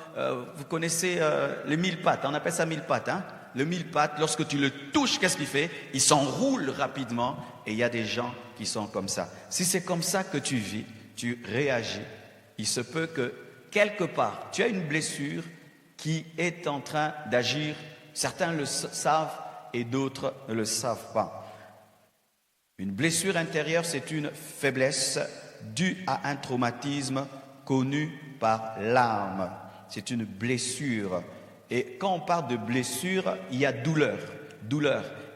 vous connaissez les 1000 pattes, on appelle ça 1000 pattes. Hein? Le 1000 pattes, lorsque tu le touches, qu'est-ce qu'il fait? Il s'enroule rapidement et il y a des gens qui sont comme ça. Si c'est comme ça que tu vis, tu réagis, il se peut que quelque part, tu as une blessure qui est en train d'agir. Certains le savent et d'autres ne le savent pas. Une blessure intérieure, c'est une faiblesse due à un traumatisme connu par l'âme. C'est une blessure. Et quand on parle de blessure, il y a douleur.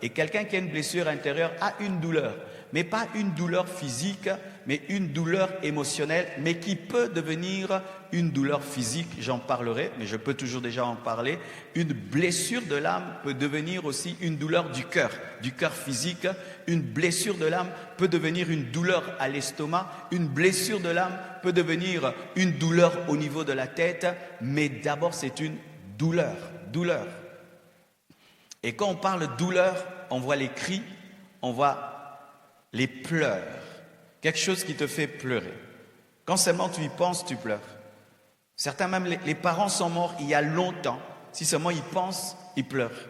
Et quelqu'un qui a une blessure intérieure a une douleur. Mais pas une douleur physique, mais une douleur émotionnelle, mais qui peut devenir une douleur physique, j'en parlerai, mais je peux toujours déjà en parler. Une blessure de l'âme peut devenir aussi une douleur du cœur physique. Une blessure de l'âme peut devenir une douleur à l'estomac. Une blessure de l'âme peut devenir une douleur au niveau de la tête, mais d'abord c'est une douleur. Et quand on parle de douleur, on voit les cris, on voit les pleurs, quelque chose qui te fait pleurer. Quand seulement tu y penses, tu pleures. Certains même, les parents sont morts il y a longtemps. Si seulement ils pensent, ils pleurent.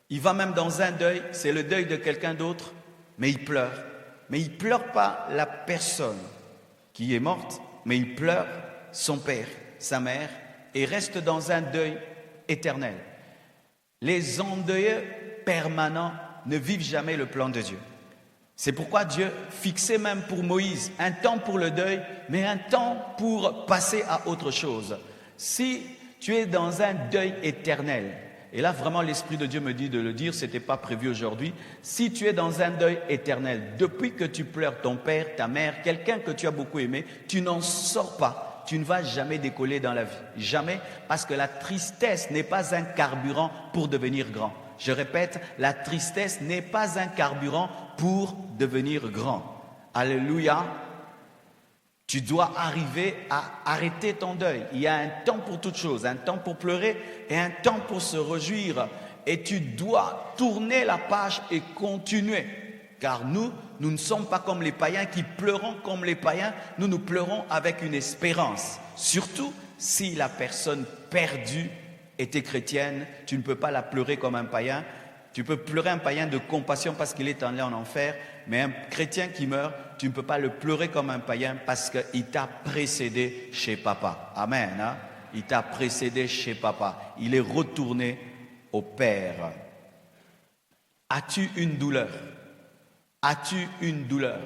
Il va même dans un deuil, c'est le deuil de quelqu'un d'autre, mais il pleure. Mais il ne pleure pas la personne qui est morte, mais il pleure son père, sa mère, et reste dans un deuil éternel. Les endeuillés permanents ne vivent jamais le plan de Dieu. C'est pourquoi Dieu fixait même pour Moïse un temps pour le deuil, mais un temps pour passer à autre chose. Si tu es dans un deuil éternel, et là vraiment l'Esprit de Dieu me dit de le dire, ce n'était pas prévu aujourd'hui, si tu es dans un deuil éternel, depuis que tu pleures ton père, ta mère, quelqu'un que tu as beaucoup aimé, tu n'en sors pas, tu ne vas jamais décoller dans la vie. Jamais, parce que la tristesse n'est pas un carburant pour devenir grand. Je répète, la tristesse n'est pas un carburant pour devenir grand. Alléluia. Tu dois arriver à arrêter ton deuil. Il y a un temps pour toute chose, un temps pour pleurer et un temps pour se réjouir. Et tu dois tourner la page et continuer. Car nous ne sommes pas comme les païens qui pleurons comme les païens. Nous pleurons avec une espérance. Surtout si la personne perdue était chrétienne, tu ne peux pas la pleurer comme un païen. Tu peux pleurer un païen de compassion parce qu'il est allé en enfer, mais un chrétien qui meurt, tu ne peux pas le pleurer comme un païen parce qu'il t'a précédé chez papa. Amen. Hein? Il t'a précédé chez papa. Il est retourné au Père. As-tu une douleur? As-tu une douleur?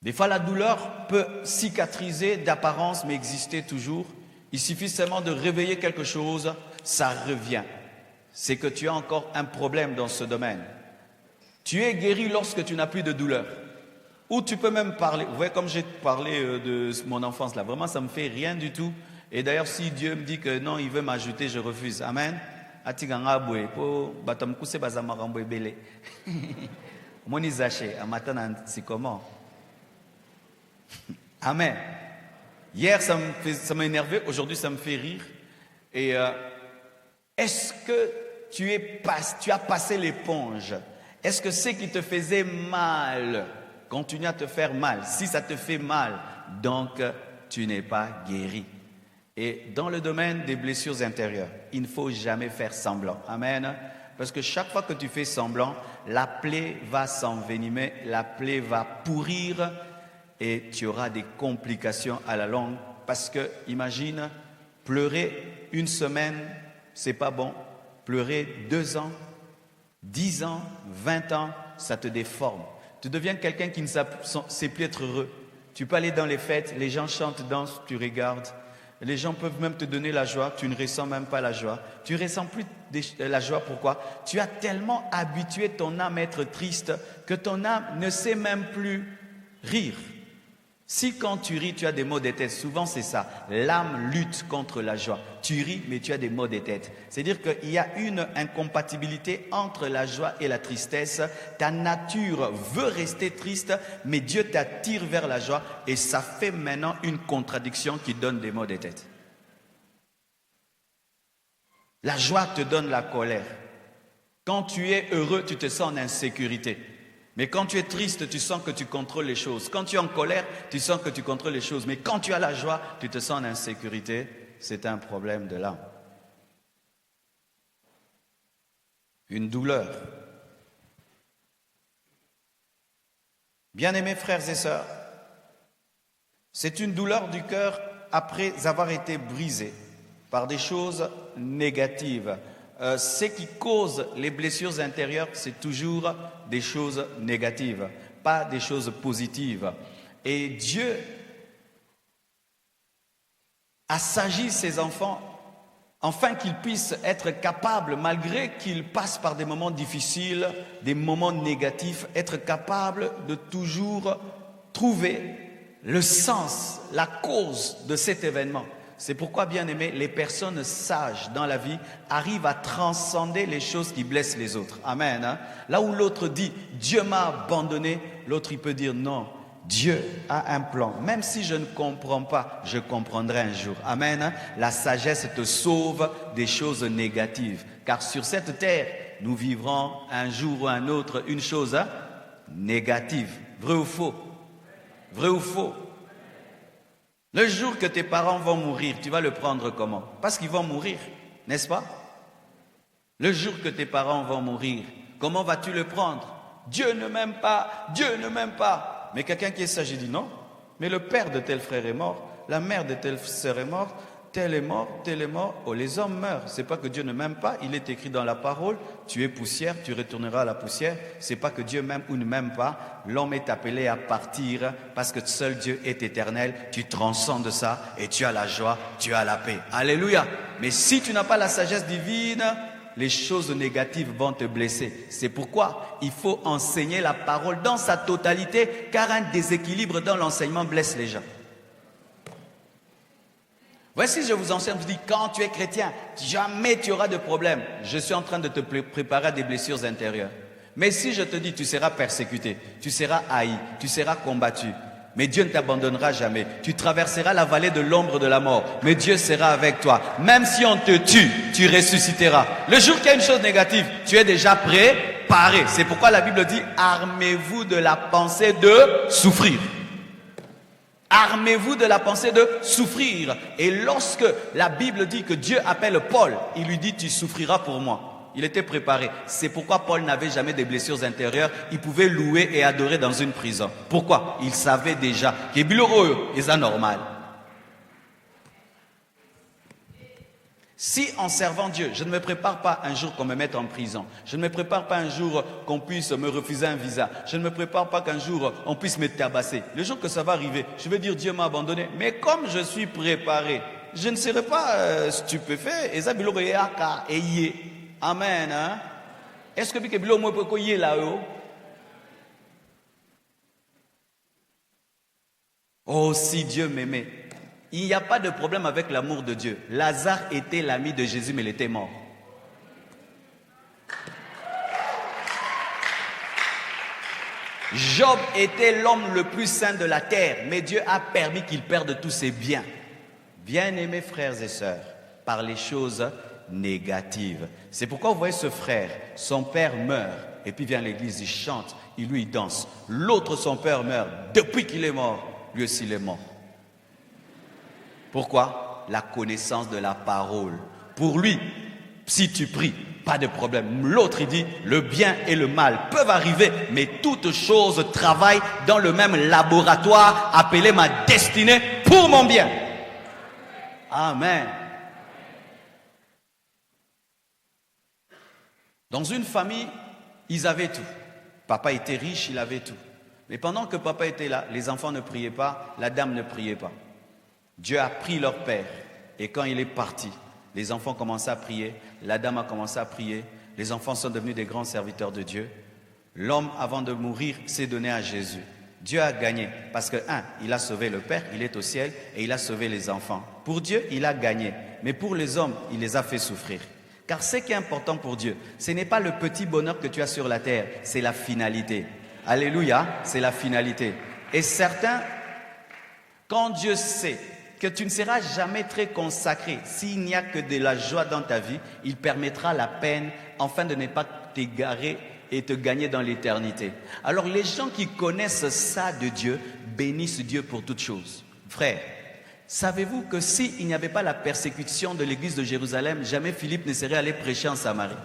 Des fois, la douleur peut cicatriser d'apparence, mais exister toujours. Il suffit seulement de réveiller quelque chose, ça revient. C'est que tu as encore un problème dans ce domaine. Tu es guéri lorsque tu n'as plus de douleur. Ou tu peux même parler. Vous voyez, comme j'ai parlé de mon enfance là, vraiment ça me fait rien du tout. Et d'ailleurs, si Dieu me dit que non, il veut m'ajouter, je refuse. Amen. C'est comment? Amen. Hier, ça m'a énervé. Aujourd'hui, ça me fait rire. Et est-ce que tu as passé l'éponge? Est-ce que ce qui te faisait mal continue à te faire mal? Si ça te fait mal, donc tu n'es pas guéri. Et dans le domaine des blessures intérieures, il ne faut jamais faire semblant. Amen. Parce que chaque fois que tu fais semblant, la plaie va s'envenimer, la plaie va pourrir et tu auras des complications à la longue. Parce que, imagine, pleurer une semaine, c'est pas bon. Pleurer 2 ans, 10 ans, 20 ans, ça te déforme. Tu deviens quelqu'un qui ne sait plus être heureux. Tu peux aller dans les fêtes, les gens chantent, dansent, tu regardes. Les gens peuvent même te donner la joie, tu ne ressens même pas la joie. Tu ne ressens plus la joie, pourquoi? Tu as tellement habitué ton âme à être triste que ton âme ne sait même plus rire. Si quand tu ris, tu as des maux de tête, souvent c'est ça, l'âme lutte contre la joie. Tu ris, mais tu as des maux de tête. C'est-à-dire qu'il y a une incompatibilité entre la joie et la tristesse. Ta nature veut rester triste, mais Dieu t'attire vers la joie et ça fait maintenant une contradiction qui donne des maux de tête. La joie te donne la colère. Quand tu es heureux, tu te sens en insécurité. Mais quand tu es triste, tu sens que tu contrôles les choses. Quand tu es en colère, tu sens que tu contrôles les choses. Mais quand tu as la joie, tu te sens en insécurité. C'est un problème de l'âme. Une douleur. Bien-aimés frères et sœurs, c'est une douleur du cœur après avoir été brisé par des choses négatives. Ce qui cause les blessures intérieures, c'est toujours des choses négatives, pas des choses positives. Et Dieu a sagi ses enfants afin qu'ils puissent être capables, malgré qu'ils passent par des moments difficiles, des moments négatifs, être capables de toujours trouver le sens, la cause de cet événement. C'est pourquoi, bien aimé, les personnes sages dans la vie arrivent à transcender les choses qui blessent les autres. Amen. Hein? Là où l'autre dit « Dieu m'a abandonné », l'autre il peut dire « Non, Dieu a un plan. Même si je ne comprends pas, je comprendrai un jour. » Amen. Hein? La sagesse te sauve des choses négatives. Car sur cette terre, nous vivrons un jour ou un autre une chose négative. Vrai ou faux? Vrai ou faux? Le jour que tes parents vont mourir, tu vas le prendre comment? Parce qu'ils vont mourir, n'est-ce pas? Le jour que tes parents vont mourir, comment vas-tu le prendre? Dieu ne m'aime pas, Dieu ne m'aime pas. Mais quelqu'un qui est sage, il dit non. Mais le père de tel frère est mort, la mère de telle sœur est morte, tel est mort, tel est mort. Oh, les hommes meurent. C'est pas que Dieu ne m'aime pas, il est écrit dans la parole, tu es poussière, tu retourneras à la poussière. C'est pas que Dieu m'aime ou ne m'aime pas. L'homme est appelé à partir parce que seul Dieu est éternel. Tu transcendes ça et tu as la joie, tu as la paix. Alléluia. Mais si tu n'as pas la sagesse divine, les choses négatives vont te blesser. C'est pourquoi il faut enseigner la parole dans sa totalité, car un déséquilibre dans l'enseignement blesse les gens. Voici, je vous enseigne, je vous dis, quand tu es chrétien, jamais tu auras de problème. Je suis en train de te préparer à des blessures intérieures. Mais si je te dis, tu seras persécuté, tu seras haï, tu seras combattu, mais Dieu ne t'abandonnera jamais. Tu traverseras la vallée de l'ombre de la mort, mais Dieu sera avec toi. Même si on te tue, tu ressusciteras. Le jour qu'il y a une chose négative, tu es déjà préparé. C'est pourquoi la Bible dit, armez-vous de la pensée de souffrir. Armez-vous de la pensée de souffrir. Et lorsque la Bible dit que Dieu appelle Paul, il lui dit, tu souffriras pour moi. Il était préparé. C'est pourquoi Paul n'avait jamais de blessures intérieures. Il pouvait louer et adorer dans une prison. Pourquoi? Il savait déjà que biloro est anormal. Si en servant Dieu, je ne me prépare pas un jour qu'on me mette en prison, je ne me prépare pas un jour qu'on puisse me refuser un visa, je ne me prépare pas qu'un jour on puisse me tabasser, le jour que ça va arriver, je vais dire Dieu m'a abandonné. Mais comme je suis préparé, je ne serai pas stupéfait. Et ça, biloro est aka et yé. Amen. Hein? Est-ce que biloro moi peut y là-haut? Oh, si Dieu m'aimait. Il n'y a pas de problème avec l'amour de Dieu. Lazare était l'ami de Jésus, mais il était mort. Job était l'homme le plus saint de la terre, mais Dieu a permis qu'il perde tous ses biens. Bien-aimés frères et sœurs, par les choses négatives. C'est pourquoi vous voyez ce frère, son père meurt, et puis vient à l'église, il chante, il danse. L'autre, son père meurt, depuis qu'il est mort, lui aussi il est mort. Pourquoi? La connaissance de la parole. Pour lui, si tu pries, pas de problème. L'autre, il dit, le bien et le mal peuvent arriver, mais toutes choses travaillent dans le même laboratoire appelé ma destinée pour mon bien. Amen. Dans une famille, ils avaient tout. Papa était riche, il avait tout. Mais pendant que papa était là, les enfants ne priaient pas, la dame ne priait pas. Dieu a pris leur père et quand il est parti, les enfants commençaient à prier, la dame a commencé à prier, les enfants sont devenus des grands serviteurs de Dieu. L'homme, avant de mourir, s'est donné à Jésus. Dieu a gagné parce que, il a sauvé le père, il est au ciel et il a sauvé les enfants. Pour Dieu, il a gagné, mais pour les hommes, il les a fait souffrir. Car ce qui est important pour Dieu, ce n'est pas le petit bonheur que tu as sur la terre, c'est la finalité. Alléluia, c'est la finalité. Et certains, quand Dieu sait que tu ne seras jamais très consacré, s'il n'y a que de la joie dans ta vie, il permettra la peine afin de ne pas t'égarer et te gagner dans l'éternité. Alors les gens qui connaissent ça de Dieu, bénissent Dieu pour toutes choses. Frère, savez-vous que s'il n'y avait pas la persécution de l'église de Jérusalem, jamais Philippe ne serait allé prêcher en Samarie?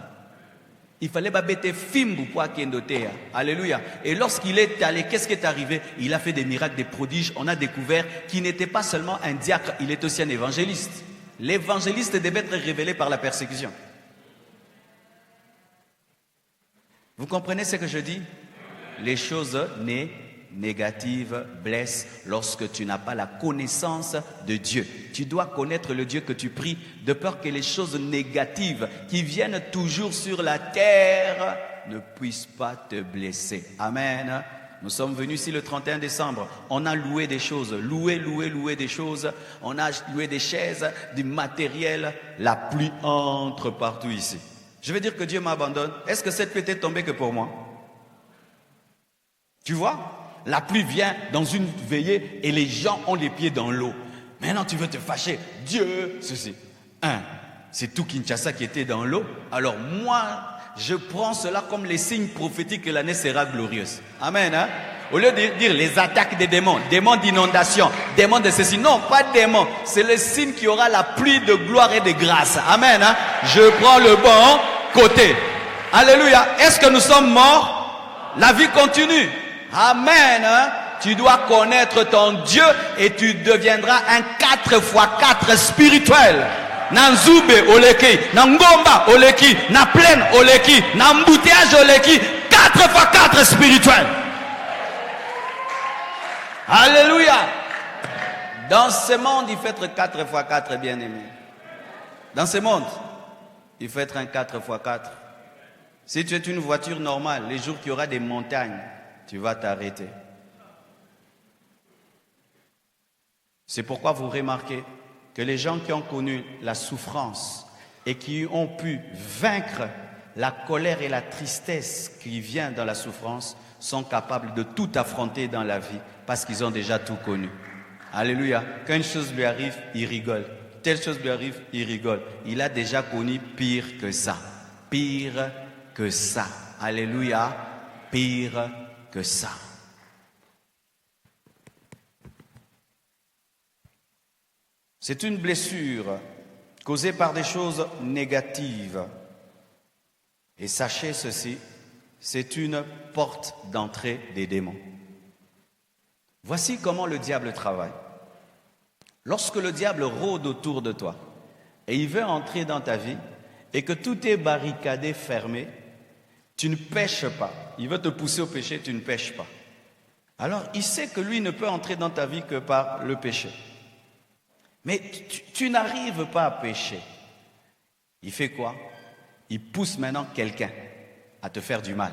Il fallait babete fimbu pour akendotea. Alléluia. Et lorsqu'il est allé, qu'est-ce qui est arrivé? Il a fait des miracles, des prodiges. On a découvert qu'il n'était pas seulement un diacre, il est aussi un évangéliste. L'évangéliste devait être révélé par la persécution. Vous comprenez ce que je dis? Les choses négatives blessent lorsque tu n'as pas la connaissance de Dieu. Tu dois connaître le Dieu que tu pries, de peur que les choses négatives qui viennent toujours sur la terre ne puissent pas te blesser. Amen. Nous sommes venus ici le 31 décembre. On a loué des choses, loué des choses. On a loué des chaises, du matériel. La pluie entre partout ici. Je veux dire que Dieu m'abandonne. Est-ce que cette pluie était tombée que pour moi? Tu vois? La pluie vient dans une veillée et les gens ont les pieds dans l'eau. Maintenant, tu veux te fâcher. Dieu, ceci. C'est tout Kinshasa qui était dans l'eau. Alors moi, je prends cela comme les signes prophétiques que l'année sera glorieuse. Amen. Hein? Au lieu de dire les attaques des démons, démons d'inondation, démons de ceci. Non, pas de démons. C'est le signe qu'il y aura la pluie de gloire et de grâce. Amen. Hein? Je prends le bon côté. Alléluia. Est-ce que nous sommes morts? La vie continue. Amen. Hein? Tu dois connaître ton Dieu et tu deviendras un 4x4 spirituel. Nanzube oleki, nangomba oleki, na plaine oleki, na embouteillage oleki, 4x4 spirituel. Alléluia. Dans ce monde, il faut être 4x4 bien-aimé. Dans ce monde, il faut être un 4x4. Si tu es une voiture normale, les jours qu'il y aura des montagnes, tu vas t'arrêter. C'est pourquoi vous remarquez que les gens qui ont connu la souffrance et qui ont pu vaincre la colère et la tristesse qui vient dans la souffrance sont capables de tout affronter dans la vie parce qu'ils ont déjà tout connu. Alléluia. Quand une chose lui arrive, il rigole. Telle chose lui arrive, il rigole. Il a déjà connu pire que ça. Pire que ça. Alléluia. Pire que ça. C'est une blessure causée par des choses négatives. Et sachez ceci, c'est une porte d'entrée des démons. Voici comment le diable travaille. Lorsque le diable rôde autour de toi et il veut entrer dans ta vie et que tout est barricadé, fermé, tu ne pèches pas. Il veut te pousser au péché, tu ne pèches pas. Alors, il sait que lui ne peut entrer dans ta vie que par le péché. Mais tu n'arrives pas à pécher. Il fait quoi? Il pousse maintenant quelqu'un à te faire du mal,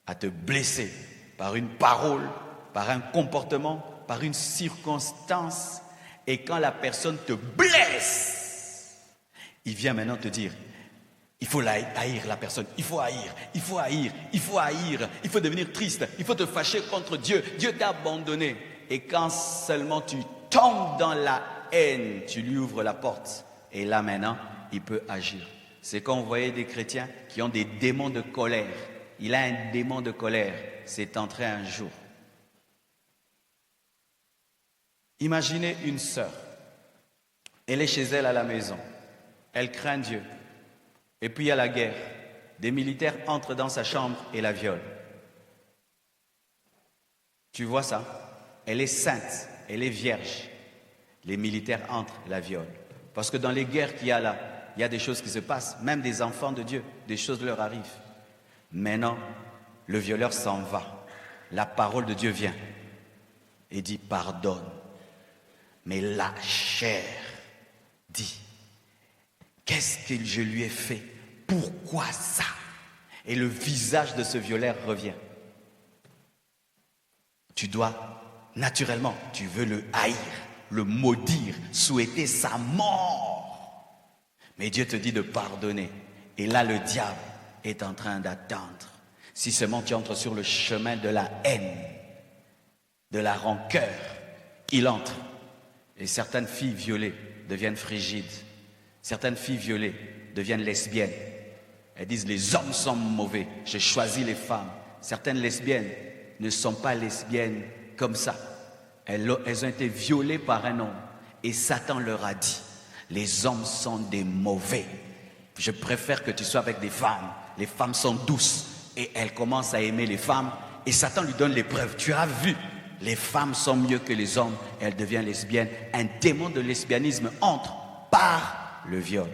à te blesser par une parole, par un comportement, par une circonstance. Et quand la personne te blesse, il vient maintenant te dire, il faut haïr la personne, il faut haïr, il faut haïr, il faut haïr, il faut devenir triste, il faut te fâcher contre Dieu, Dieu t'a abandonné. Et quand seulement tu tombes dans la haine, tu lui ouvres la porte. Et là maintenant, il peut agir. C'est quand vous voyez des chrétiens qui ont des démons de colère. Il a un démon de colère, c'est entré un jour. Imaginez une sœur, elle est chez elle à la maison, elle craint Dieu, et puis il y a la guerre, des militaires entrent dans sa chambre et la violent. Tu vois ça? Elle est sainte, elle est vierge, les militaires entrent, la violent. Parce que dans les guerres qu'il y a là, il y a des choses qui se passent, même des enfants de Dieu, des choses leur arrivent. Maintenant, le violeur s'en va, la parole de Dieu vient et dit pardonne. Mais la chair dit, qu'est-ce que je lui ai fait? Pourquoi ça? Et le visage de ce violeur revient. Tu dois, naturellement, tu veux le haïr, le maudire, souhaiter sa mort. Mais Dieu te dit de pardonner. Et là, le diable est en train d'attendre. Si seulement tu entres sur le chemin de la haine, de la rancœur, il entre. Et certaines filles violées deviennent frigides. Certaines filles violées deviennent lesbiennes. Elles disent les hommes sont mauvais, j'ai choisi les femmes. Certaines lesbiennes ne sont pas lesbiennes comme ça. Elles ont été violées par un homme. Et Satan leur a dit, les hommes sont des mauvais. Je préfère que tu sois avec des femmes. Les femmes sont douces. Et elle commence à aimer les femmes. Et Satan lui donne les preuves. Tu as vu, les femmes sont mieux que les hommes. Elle devient lesbienne. Un démon de lesbianisme entre par le viol.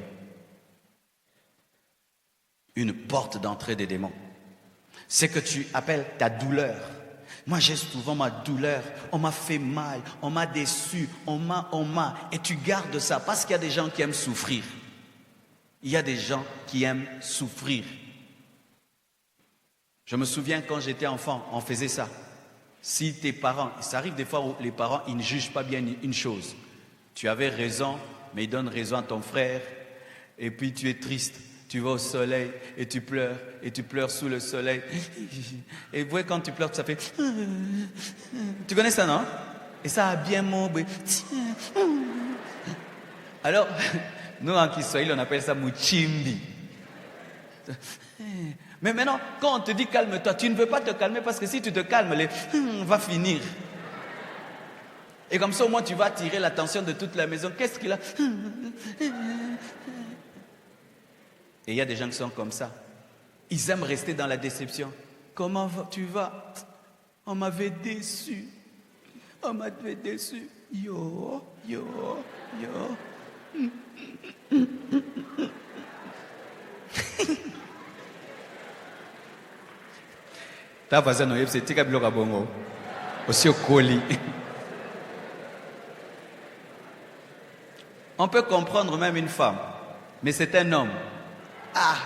Une porte d'entrée des démons. C'est que tu appelles ta douleur. Moi, j'ai souvent ma douleur. On m'a fait mal, on m'a déçu, on m'a. Et tu gardes ça parce qu'il y a des gens qui aiment souffrir. Il y a des gens qui aiment souffrir. Je me souviens quand j'étais enfant, on faisait ça. Si tes parents, ça arrive des fois où les parents, ils ne jugent pas bien une chose. Tu avais raison, mais ils donnent raison à ton frère. Et puis tu es triste. Tu vas au soleil et tu pleures sous le soleil. Et vous voyez, quand tu pleures, ça fait... Tu connais ça, non? Et ça a bien mourbé. Alors, nous, en Kiswahili, on appelle ça Muchimbi. Mais maintenant, quand on te dit calme-toi, tu ne veux pas te calmer parce que si tu te calmes, va finir. Et comme ça, au moins, tu vas attirer l'attention de toute la maison. Qu'est-ce qu'il a? Et il y a des gens qui sont comme ça. Ils aiment rester dans la déception. Comment tu vas? On m'avait déçu. On m'avait déçu. Yo. Ta voisine no yebse tika biloka bongo. Aussi au colis. On peut comprendre même une femme, mais c'est un homme. Ah,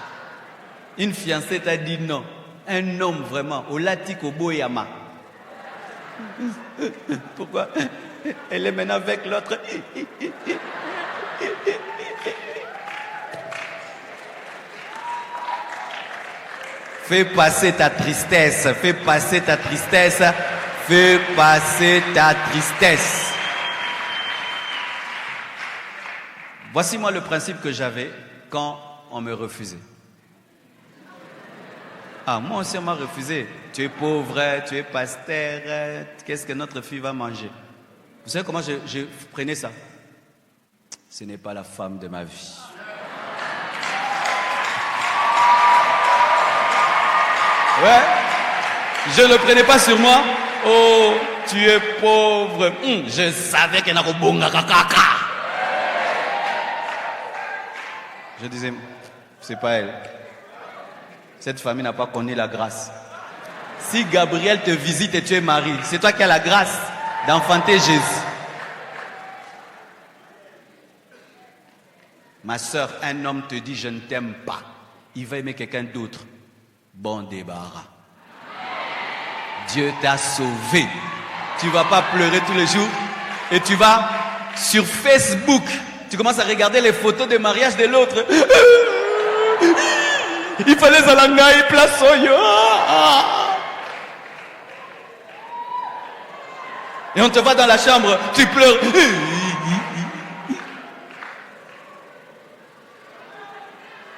une fiancée t'a dit non. Un homme vraiment, au latique au boyama. Pourquoi? Elle est maintenant avec l'autre. Fais passer ta tristesse, fais passer ta tristesse, fais passer ta tristesse. Voici moi le principe que j'avais quand on me refusait. Ah, moi aussi on m'a refusé. Tu es pauvre, tu es pasteur, qu'est-ce que notre fille va manger? Vous savez comment je prenais ça? ce n'est pas la femme de ma vie. Ouais, je ne le prenais pas sur moi. Oh, tu es pauvre. Je savais qu'elle n'a pas bon kaka. Je disais, c'est pas elle. Cette famille n'a pas connu la grâce. Si Gabriel te visite et tu es marié, c'est toi qui as la grâce d'enfanter Jésus. Ma soeur, un homme te dit je ne t'aime pas. Il va aimer quelqu'un d'autre. Bon débarras. Dieu t'a sauvé. Tu ne vas pas pleurer tous les jours et tu vas sur Facebook. Tu commences à regarder les photos de mariage de l'autre. Il fallait Zalanga et place Oyo. Et on te voit dans la chambre, tu pleures.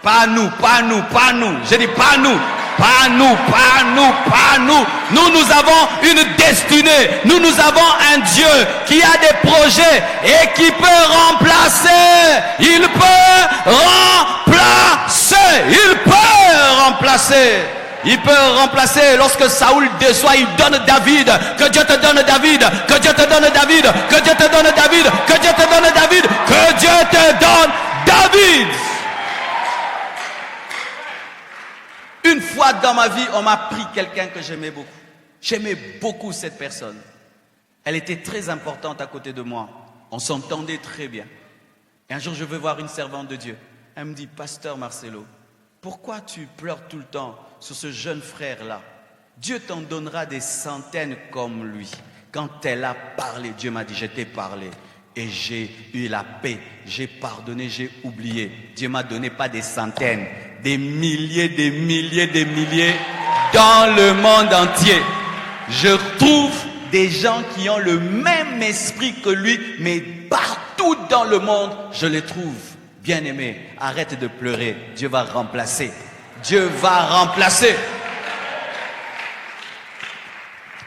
Pas nous, pas nous, pas nous. J'ai dit pas nous. Pas nous, pas nous, pas nous. Nous avons une destinée. Nous avons un Dieu qui a des projets et qui peut remplacer. Il peut remplacer. Il peut remplacer. Il peut remplacer. Lorsque Saoul déçoit, il donne David. Que Dieu te donne David. Que Dieu te donne David. Que Dieu te donne David. Que Dieu te donne David. Que Dieu te donne David. Une fois dans ma vie, on m'a pris quelqu'un que j'aimais beaucoup. J'aimais beaucoup cette personne. Elle était très importante à côté de moi. On s'entendait très bien. Et un jour, je vais voir une servante de Dieu. Elle me dit, Pasteur Marcelo, pourquoi tu pleures tout le temps sur ce jeune frère-là? Dieu t'en donnera des centaines comme lui. Quand elle a parlé, Dieu m'a dit, je t'ai parlé. Et j'ai eu la paix, j'ai pardonné, j'ai oublié. Dieu m'a donné pas des centaines, des milliers, des milliers, des milliers dans le monde entier. Je trouve des gens qui ont le même esprit que lui, mais partout dans le monde, je les trouve. Bien-aimé, arrête de pleurer, Dieu va remplacer. Dieu va remplacer.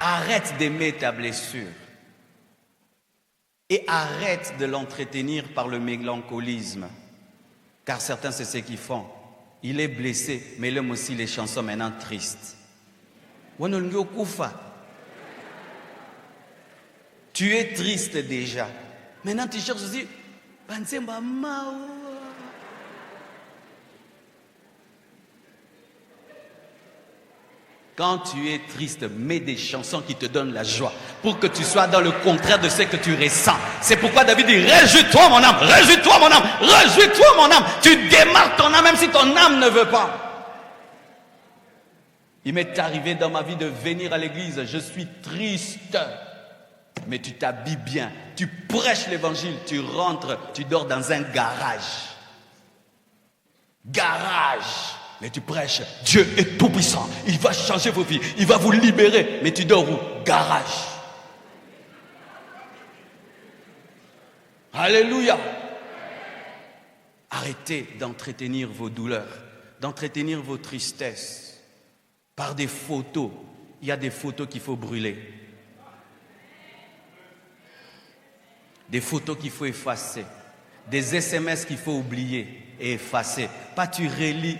Arrête d'aimer ta blessure. Et arrête de l'entretenir par le mélancolisme. Car certains, c'est ce qu'ils font. Il est blessé, mais il aime aussi les chansons maintenant tristes. Tu es triste déjà. Maintenant, tu cherches aussi. Quand tu es triste, mets des chansons qui te donnent la joie pour que tu sois dans le contraire de ce que tu ressens. C'est pourquoi David dit, réjouis-toi mon âme, réjouis-toi mon âme, réjouis-toi mon âme. Tu démarres ton âme même si ton âme ne veut pas. Il m'est arrivé dans ma vie de venir à l'église, je suis triste. Mais tu t'habilles bien, tu prêches l'évangile, tu rentres, tu dors dans un garage. Garage. Mais tu prêches, Dieu est tout puissant, il va changer vos vies, il va vous libérer. Mais tu dors où? Garage. Alléluia. Arrêtez d'entretenir vos douleurs, d'entretenir vos tristesses par des photos. Il y a des photos qu'il faut brûler. Des photos qu'il faut effacer. Des SMS qu'il faut oublier et effacer. Pas tu relis.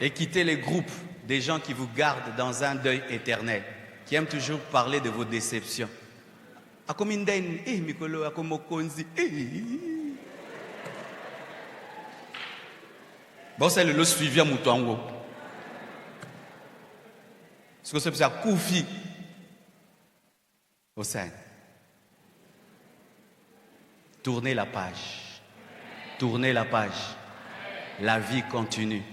Et quittez les groupes des gens qui vous gardent dans un deuil éternel, qui aiment toujours parler de vos déceptions. Bon, c'est le suivi à Moutongo. Ce que c'est ça, Koufi. Au sein. Tournez la page. Tournez la page. La vie continue.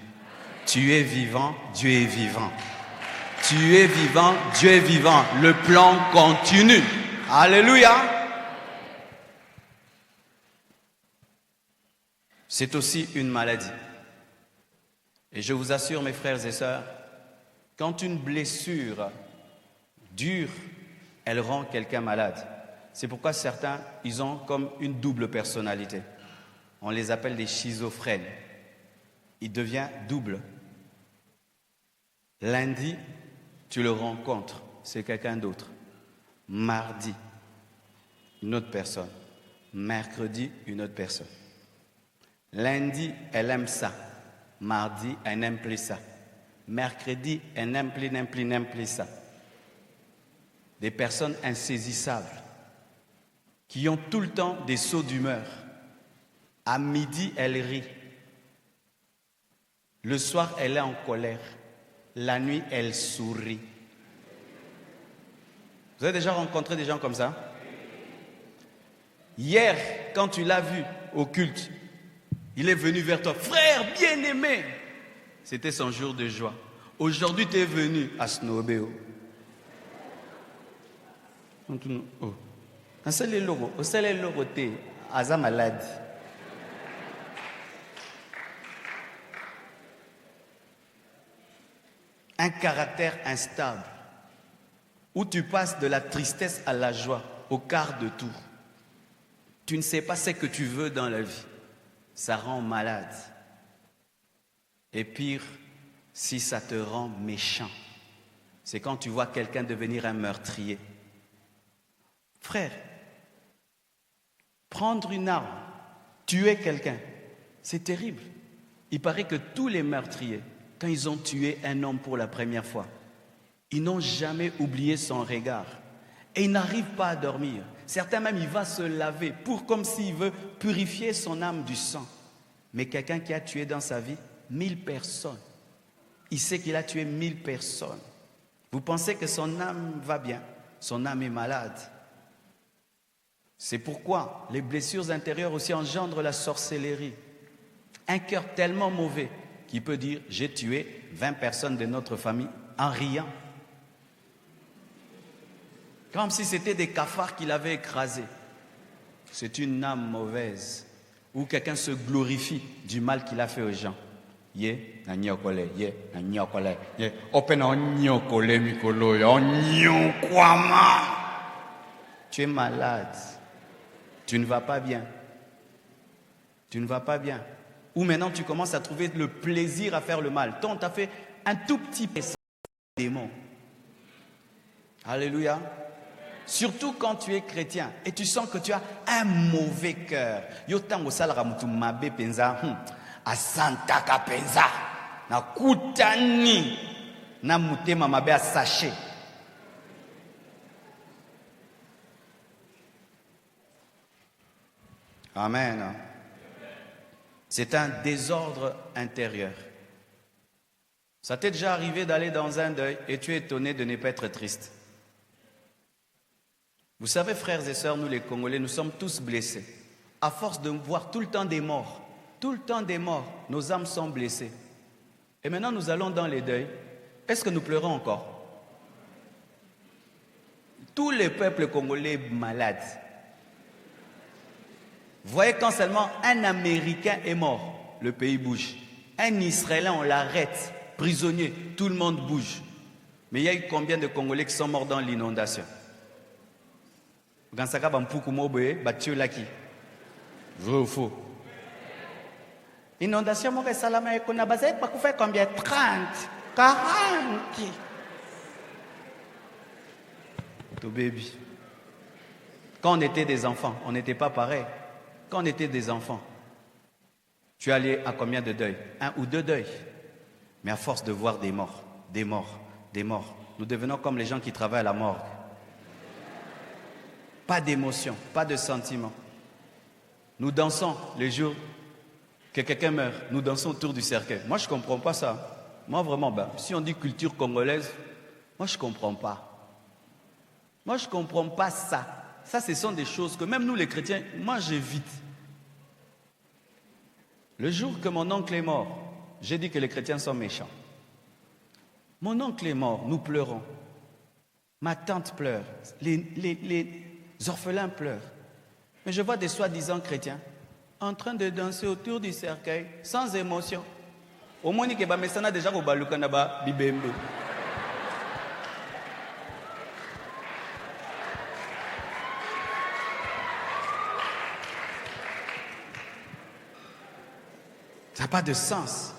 Tu es vivant, Dieu est vivant. Tu es vivant, Dieu est vivant. Le plan continue. Alléluia. C'est aussi une maladie. Et je vous assure, mes frères et sœurs, quand une blessure dure, elle rend quelqu'un malade. C'est pourquoi certains, ils ont comme une double personnalité. On les appelle des schizophrènes. Il devient double. Lundi, tu le rencontres, c'est quelqu'un d'autre. Mardi, une autre personne. Mercredi, une autre personne. Lundi, elle aime ça. Mardi, elle n'aime plus ça. Mercredi, elle n'aime plus ça. Des personnes insaisissables qui ont tout le temps des sauts d'humeur. À midi, elle rit. Le soir, elle est en colère. La nuit, elle sourit. Vous avez déjà rencontré des gens comme ça? Hier, quand tu l'as vu au culte, il est venu vers toi. Frère bien-aimé, c'était son jour de joie. Aujourd'hui, tu es venu à Snowbeo. Oh. C'est le logo. C'est le logo. Aza malade. Un caractère instable, où tu passes de la tristesse à la joie, au quart de tour. Tu ne sais pas ce que tu veux dans la vie. Ça rend malade. Et pire, si ça te rend méchant, c'est quand tu vois quelqu'un devenir un meurtrier. Frère, prendre une arme, tuer quelqu'un, c'est terrible. Il paraît que tous les meurtriers, quand ils ont tué un homme pour la première fois, ils n'ont jamais oublié son regard. Et ils n'arrivent pas à dormir. Certains même, il va se laver pour comme s'il veut purifier son âme du sang. Mais quelqu'un qui a tué dans sa vie 1000 personnes, il sait qu'il a tué 1000 personnes. Vous pensez que son âme va bien? Son âme est malade. C'est pourquoi les blessures intérieures aussi engendrent la sorcellerie. Un cœur tellement mauvais qui peut dire « j'ai tué 20 personnes de notre famille en riant ». Comme si c'était des cafards qu'il avait écrasés. C'est une âme mauvaise où quelqu'un se glorifie du mal qu'il a fait aux gens. Ye, na nyokole, ye, na nyokole, ye, open on nyokole mikolo, on nyokwama. Tu es malade. Tu ne vas pas bien. Tu ne vas pas bien. Ou maintenant tu commences à trouver le plaisir à faire le mal. Toi, on t'a fait un tout petit peu de démon. Alléluia. Surtout quand tu es chrétien et tu sens que tu as un mauvais cœur. Yotango salara mutu mabe penza, asanta ka penza, na kutani, na mutema mabe a sachet. Amen. C'est un désordre intérieur. Ça t'est déjà arrivé d'aller dans un deuil et tu es étonné de ne pas être triste. Vous savez, frères et sœurs, nous les Congolais, nous sommes tous blessés. À force de voir tout le temps des morts, nos âmes sont blessées. Et maintenant, nous allons dans les deuils. Est-ce que nous pleurons encore? Tous les peuples congolais malades. Vous voyez, quand seulement un Américain est mort, le pays bouge. Un Israélien, on l'arrête, prisonnier, tout le monde bouge. Mais il y a eu combien de Congolais qui sont morts dans l'inondation? Vrai ou faux? Inondation, moi, salama, on a basé pas faire combien? 30, 40. To baby. Quand on était des enfants, on n'était pas pareil. Quand on était des enfants, tu allais à combien de deuils? 1 ou 2 deuils. Mais à force de voir des morts, nous devenons comme les gens qui travaillent à la morgue. Pas d'émotion, pas de sentiment. Nous dansons les jours que quelqu'un meurt, nous dansons autour du cercueil. Moi, je ne comprends pas ça. Moi, vraiment, si on dit culture congolaise, moi, je ne comprends pas. Moi, je ne comprends pas ça. Ça, ce sont des choses que même nous, les chrétiens, moi, j'évite. Le jour que mon oncle est mort, j'ai dit que les chrétiens sont méchants. Mon oncle est mort, nous pleurons. Ma tante pleure. Les orphelins pleurent. Mais je vois des soi-disant chrétiens en train de danser autour du cercueil sans émotion. Au moins, il y a déjà bibembe. Ça n'a pas de sens.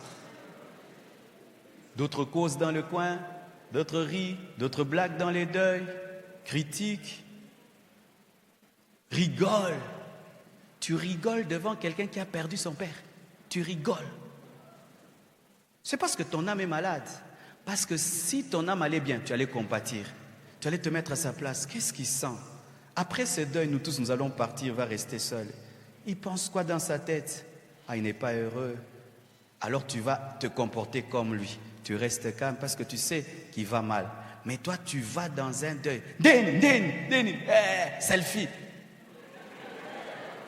D'autres causent dans le coin, d'autres rient, d'autres blaguent dans les deuils, critiquent, rigolent. Tu rigoles devant quelqu'un qui a perdu son père. Tu rigoles. C'est parce que ton âme est malade. Parce que si ton âme allait bien, tu allais compatir. Tu allais te mettre à sa place. Qu'est-ce qu'il sent? Après ce deuil, nous tous, nous allons partir, il va rester seul. Il pense quoi dans sa tête? Ah, il n'est pas heureux. Alors tu vas te comporter comme lui. Tu restes calme parce que tu sais qu'il va mal. Mais toi, tu vas dans un deuil. Déni, selfie.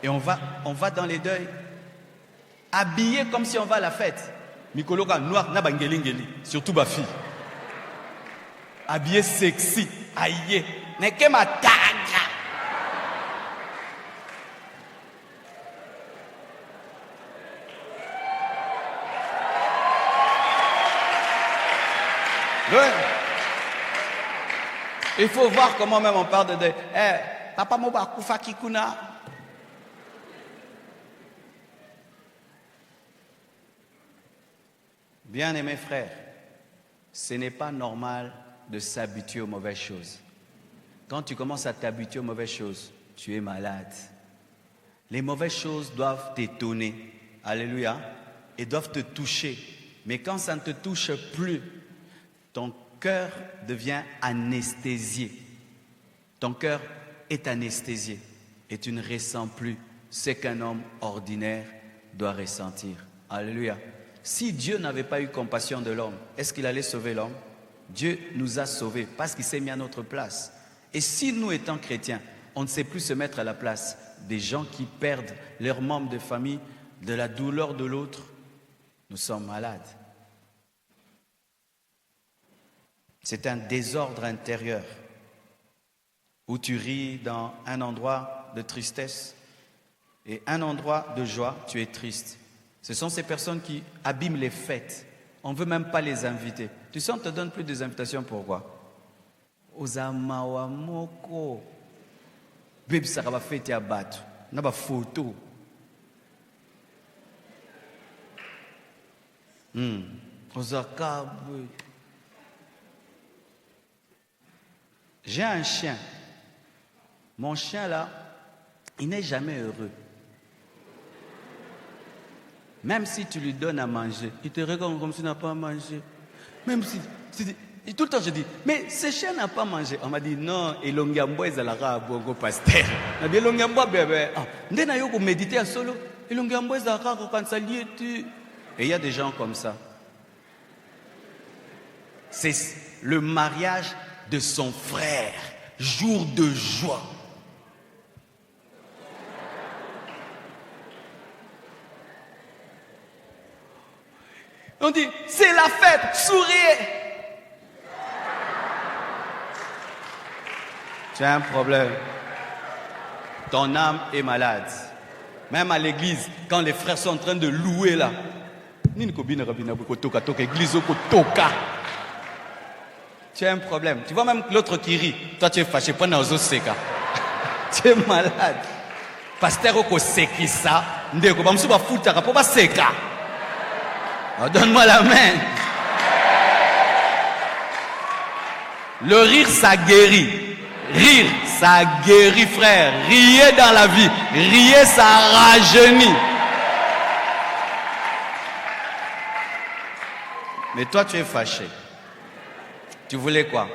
Et on va dans les deuils, habillés comme si on va à la fête. Mikoloka noir, na bangelingeli, surtout ma fille. Habillé sexy, aïe, n'est que ma taga. Ouais. Il faut voir comment même on parle de deuil. Papa moba kufa kikuna. Bien-aimés frères, ce n'est pas normal de s'habituer aux mauvaises choses. Quand tu commences à t'habituer aux mauvaises choses, tu es malade. Les mauvaises choses doivent t'étonner, alléluia, et doivent te toucher. Mais quand ça ne te touche plus, ton cœur devient anesthésié. Ton cœur est anesthésié et tu ne ressens plus ce qu'un homme ordinaire doit ressentir. Alléluia. Si Dieu n'avait pas eu compassion de l'homme, est-ce qu'il allait sauver l'homme? Dieu nous a sauvés parce qu'il s'est mis à notre place. Et si nous, étant chrétiens, on ne sait plus se mettre à la place des gens qui perdent leurs membres de famille, de la douleur de l'autre, nous sommes malades. C'est un désordre intérieur où tu ris dans un endroit de tristesse et un endroit de joie, tu es triste. Ce sont ces personnes qui abîment les fêtes. On ne veut même pas les inviter. Tu sais, on ne te donne plus des invitations. Pourquoi? Ozamawamoko. Bébé, ça va fêter à battre. On a des photos. J'ai un chien. Mon chien là, il n'est jamais heureux. Même si tu lui donnes à manger, il te regarde comme s'il n'a pas mangé. Même si et tout le temps je dis, mais ce chien n'a pas mangé. On m'a dit non, et l'ongambo est à la bongo pasteur. On a dit l'ongambo bébé. Ndé na yoko méditer à solo. Et l'ongambo est à la quand ça lié tu. Et il y a des gens comme ça. C'est le mariage de son frère, jour de joie. On dit, c'est la fête, souriez. Tu as un problème. Ton âme est malade. Même à l'église, quand les frères sont en train de louer là, tu as un problème. Tu vois même l'autre qui rit. Toi, tu es fâché. Tu es malade. Pasteur, oko seki ça. Ndeko, bamsuba futa pour pas seka. Donne-moi la main. Le rire, ça guérit. Rire, ça guérit, frère. Riez dans la vie. Riez, ça rajeunit. Mais toi, tu es fâché. Tu voulais quoi?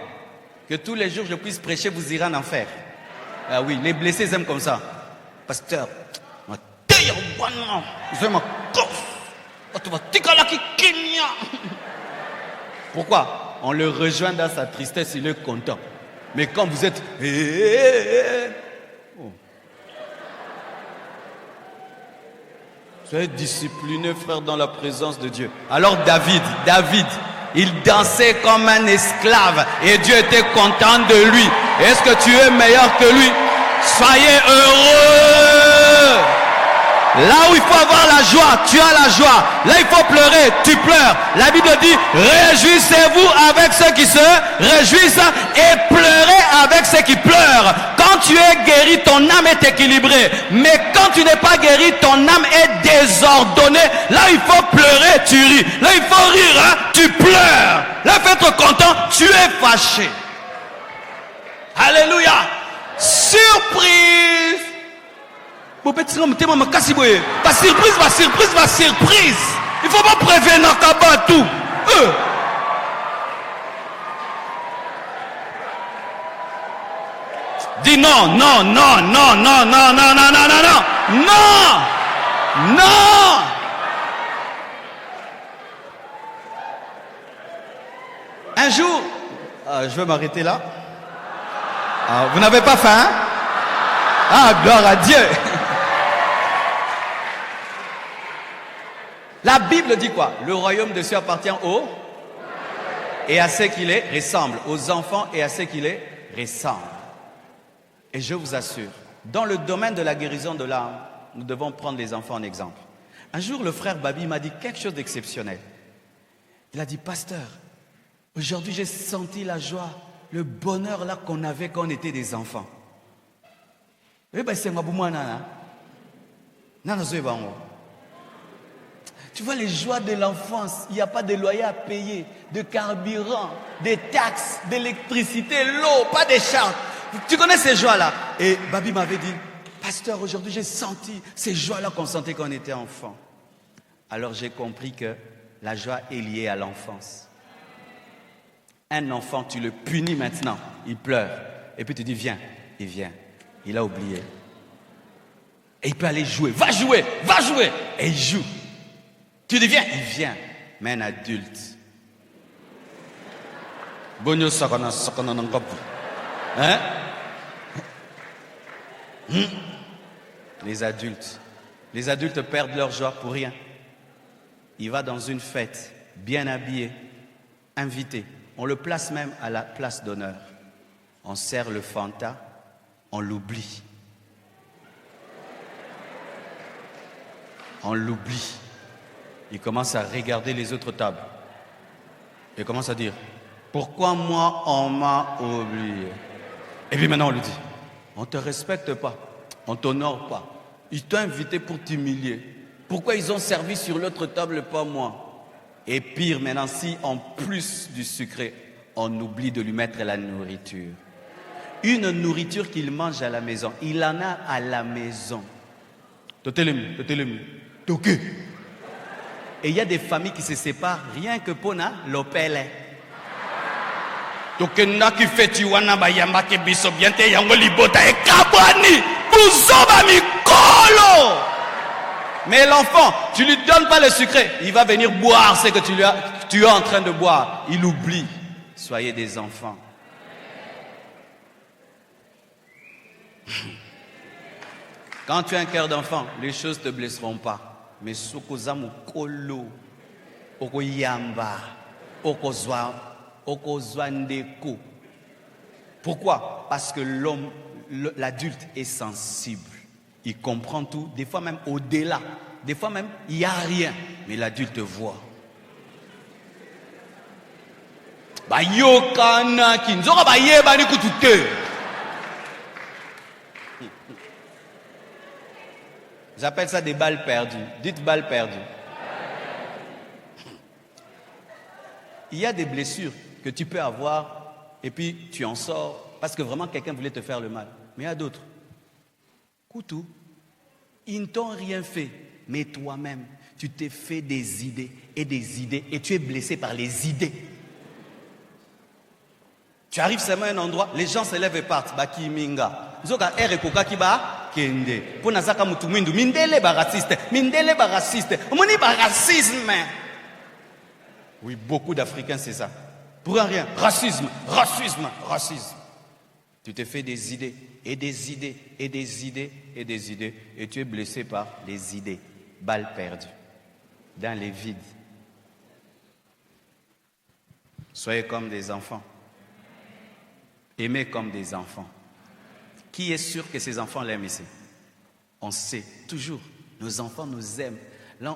Que tous les jours, je puisse prêcher, vous irez en enfer. Ah oui, les blessés aiment comme ça. Pasteur, pourquoi? On le rejoint dans sa tristesse, il est content. Mais quand vous êtes... Soyez disciplinés, frère, dans la présence de Dieu. Alors David, il dansait comme un esclave et Dieu était content de lui. Est-ce que tu es meilleur que lui? Soyez heureux. Là où il faut avoir la joie, tu as la joie. Là il faut pleurer, tu pleures. La Bible dit, réjouissez-vous avec ceux qui se réjouissent et pleurez avec ceux qui pleurent. Quand tu es guéri, ton âme est équilibrée. Mais quand tu n'es pas guéri, ton âme est désordonnée. Là, il faut pleurer, tu ris. Là, il faut rire, hein, tu pleures. Là, il faut être content, tu es fâché. Alléluia. Surprise. Pas surprise. Il ne faut pas prévenir tout. Dis non. Un jour, je vais m'arrêter là. Vous n'avez pas faim, hein? Gloire à Dieu. La Bible dit quoi? Le royaume de Dieu appartient aux et à ceux qui les ressemblent, aux enfants et à ceux qui les ressemblent. Et je vous assure, dans le domaine de la guérison de l'âme, nous devons prendre les enfants en exemple. Un jour, le frère Babi m'a dit quelque chose d'exceptionnel. Il a dit, pasteur, aujourd'hui j'ai senti la joie, le bonheur là qu'on avait quand on était des enfants. Eh bien, c'est moi, Nana. Tu vois les joies de l'enfance, il n'y a pas de loyer à payer, de carburant, des taxes, d'électricité, l'eau, pas des charges. Tu connais ces joies-là? Et Babi m'avait dit, pasteur, aujourd'hui j'ai senti ces joies-là qu'on sentait quand on était enfant. Alors j'ai compris que la joie est liée à l'enfance. Un enfant, tu le punis maintenant, il pleure. Et puis tu dis, viens, il vient. Il a oublié. Et il peut aller jouer. Va jouer. Et il joue. Tu dis, viens, il vient. Mais un adulte. Hein? Les adultes perdent leur joie pour rien. Il va dans une fête, bien habillé, invité. On le place même à la place d'honneur. On sert le Fanta, on l'oublie. Il commence à regarder les autres tables. Il commence à dire, pourquoi moi on m'a oublié? Et puis maintenant on lui dit, on ne te respecte pas, on ne t'honore pas. Ils t'ont invité pour t'humilier. Pourquoi ils ont servi sur l'autre table, pas moi? Et pire maintenant, si en plus du sucré, on oublie de lui mettre la nourriture. Une nourriture qu'il mange à la maison, il en a à la maison. Et il y a des familles qui se séparent rien que pour l'opele. Mais l'enfant, tu lui donnes pas le sucré, il va venir boire ce que tu es en train de boire. Il oublie. Soyez des enfants. Quand tu as un cœur d'enfant, les choses ne te blesseront pas. Mais sokozamu kolo, okoyamba, okozwandeko. Pourquoi? Parce que l'adulte est sensible. Il comprend tout, des fois même au-delà. Des fois même, il n'y a rien. Mais l'adulte voit. J'appelle ça des balles perdues. Dites balles perdues. Il y a des blessures que tu peux avoir et puis tu en sors parce que vraiment quelqu'un voulait te faire le mal. Mais il y a d'autres. Koutou, ils ne t'ont rien fait, mais toi-même, tu t'es fait des idées et tu es blessé par les idées. Tu arrives seulement à un endroit, les gens se lèvent et partent. Baki minga. Zoka ere koka kiba kende. Pona zaka mutu mwindu. Mindele ba raciste. Omoni ba racisme. Oui, beaucoup d'Africains c'est ça. Pour rien. Racisme. Tu te fais des idées et des idées et tu es blessé par les idées. Balles perdues. Dans les vides. Soyez comme des enfants. Aimez comme des enfants. Qui est sûr que ces enfants l'aiment ici? On sait toujours. Nos enfants nous aiment.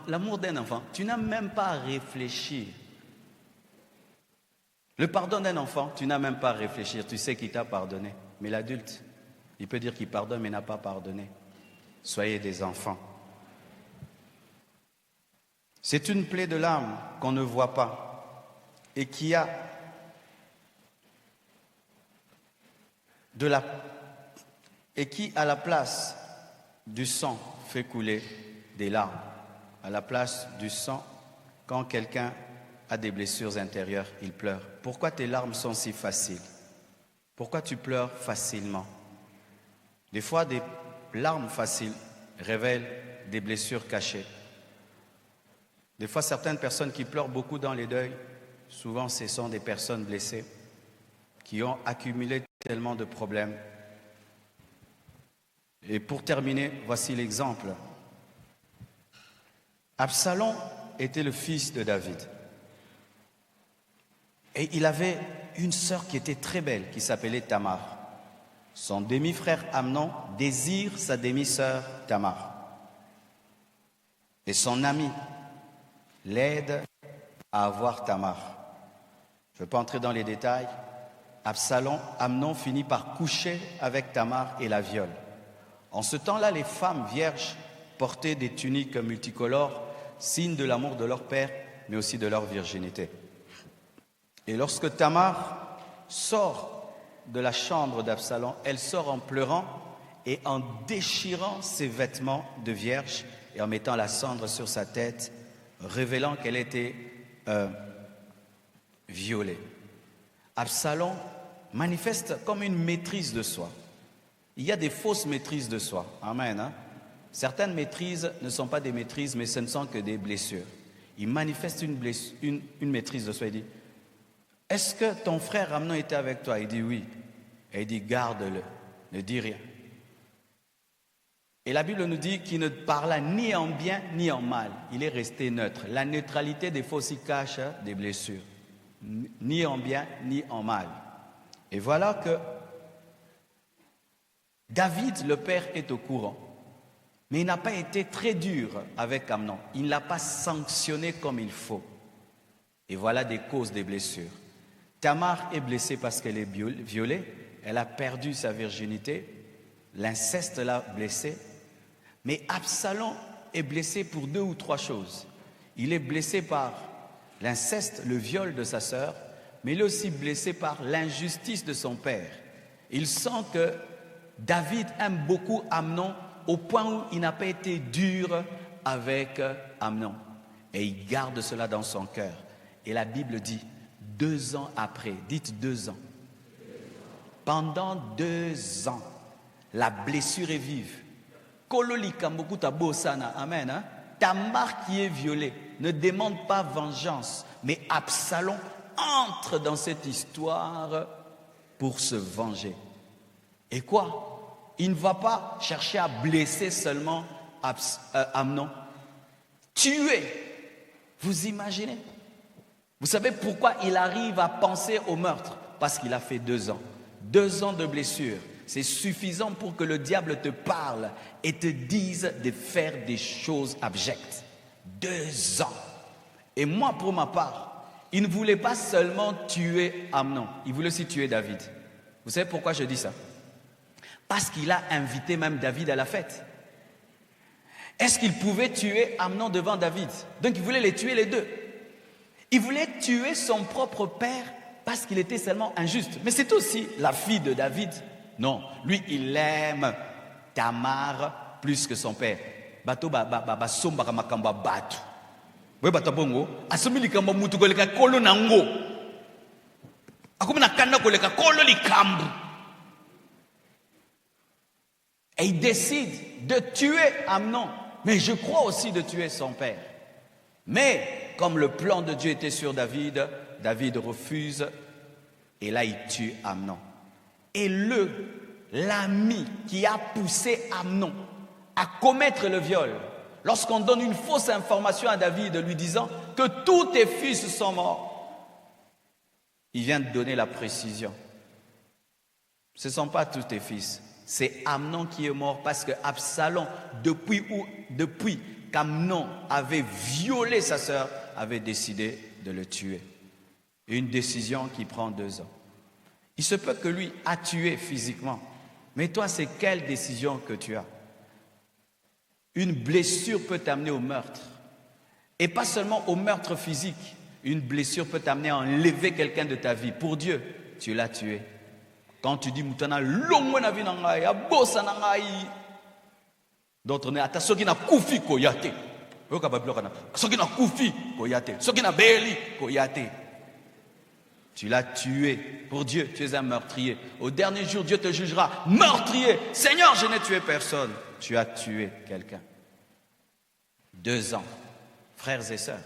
L'amour d'un enfant, tu n'as même pas à réfléchir. Le pardon d'un enfant, tu n'as même pas à réfléchir, tu sais qu'il t'a pardonné. Mais l'adulte, il peut dire qu'il pardonne mais n'a pas pardonné. Soyez des enfants. C'est une plaie de l'âme qu'on ne voit pas et qui a à la place du sang fait couler des larmes. À la place du sang, quand quelqu'un a des blessures intérieures, il pleure. Pourquoi tes larmes sont si faciles? Pourquoi tu pleures facilement? Des fois, des larmes faciles révèlent des blessures cachées. Des fois, certaines personnes qui pleurent beaucoup dans les deuils, souvent ce sont des personnes blessées qui ont accumulé tellement de problèmes. Et pour terminer, voici l'exemple. Absalom était le fils de David. Et il avait une sœur qui était très belle, qui s'appelait Tamar. Son demi-frère Amnon désire sa demi-sœur Tamar. Et son ami l'aide à avoir Tamar. Je ne vais pas entrer dans les détails. Amnon finit par coucher avec Tamar et la viole. En ce temps-là, les femmes vierges portaient des tuniques multicolores, signe de l'amour de leur père, mais aussi de leur virginité. Et lorsque Tamar sort de la chambre d'Absalom, elle sort en pleurant et en déchirant ses vêtements de vierge et en mettant la cendre sur sa tête, révélant qu'elle était violée. Absalom manifeste comme une maîtrise de soi. Il y a des fausses maîtrises de soi. Amen. Hein? Certaines maîtrises ne sont pas des maîtrises, mais ce ne sont que des blessures. Il manifeste une maîtrise de soi. Il dit, est-ce que ton frère Amnon était avec toi? Il dit oui. Et il dit, garde-le, ne dis rien. Et la Bible nous dit qu'il ne parla ni en bien ni en mal. Il est resté neutre. La neutralité des fois aussi cache des blessures. Ni en bien ni en mal. Et voilà que David, le père, est au courant. Mais il n'a pas été très dur avec Amnon. Il ne l'a pas sanctionné comme il faut. Et voilà des causes des blessures. Tamar est blessée parce qu'elle est violée. Elle a perdu sa virginité. L'inceste l'a blessée. Mais Absalom est blessé pour 2 ou 3 choses. Il est blessé par l'inceste, le viol de sa sœur, mais il est aussi blessé par l'injustice de son père. Il sent que David aime beaucoup Amnon au point où il n'a pas été dur avec Amnon. Et il garde cela dans son cœur. Et la Bible dit, 2 ans après, dites 2 ans. Pendant 2 ans, la blessure est vive. Amen. Hein? Tamar qui est violée ne demande pas vengeance, mais Absalom entre dans cette histoire pour se venger. Et quoi? Il ne va pas chercher à blesser seulement Amnon. Tuer. Vous imaginez? Vous savez pourquoi il arrive à penser au meurtre? Parce qu'il a fait 2 ans. 2 ans de blessure. C'est suffisant pour que le diable te parle et te dise de faire des choses abjectes. 2 ans. Et moi, pour ma part, il ne voulait pas seulement tuer Amnon, il voulait aussi tuer David. Vous savez pourquoi je dis ça? Parce qu'il a invité même David à la fête. Est-ce qu'il pouvait tuer Amnon devant David? Donc il voulait les tuer les deux. Il voulait tuer son propre père parce qu'il était seulement injuste. Mais c'est aussi la fille de David. Non, lui il aime Tamar plus que son père. Bato ba somba makamba batu. We batabongo asumi likambo mutu koleka kolo nango. Akumina kanda koleka kolo likambo. Et il décide de tuer Amnon, mais je crois aussi de tuer son père. Mais comme le plan de Dieu était sur David, David refuse et là il tue Amnon. Et l'ami qui a poussé Amnon à commettre le viol, lorsqu'on donne une fausse information à David lui disant que tous tes fils sont morts, il vient de donner la précision. Ce ne sont pas tous tes fils, c'est Amnon qui est mort parce que Absalom, depuis qu'Amnon avait violé sa sœur, avait décidé de le tuer. Une décision qui prend 2 ans. Il se peut que lui a tué physiquement. Mais toi, c'est quelle décision que tu as? Une blessure peut t'amener au meurtre. Et pas seulement au meurtre physique. Une blessure peut t'amener à enlever quelqu'un de ta vie. Pour Dieu, tu l'as tué. Quand tu dis Moutana, l'homme na vie nangai, abosa nangai. D'autres ne ata soki na kufi koyate. Oka bablo kana. Soki na kufi koyate. Soki na beli koyate. Tu l'as tué. Pour Dieu, tu es un meurtrier. Au dernier jour, Dieu te jugera meurtrier. Seigneur, je n'ai tué personne. Tu as tué quelqu'un. 2 ans. Frères et sœurs,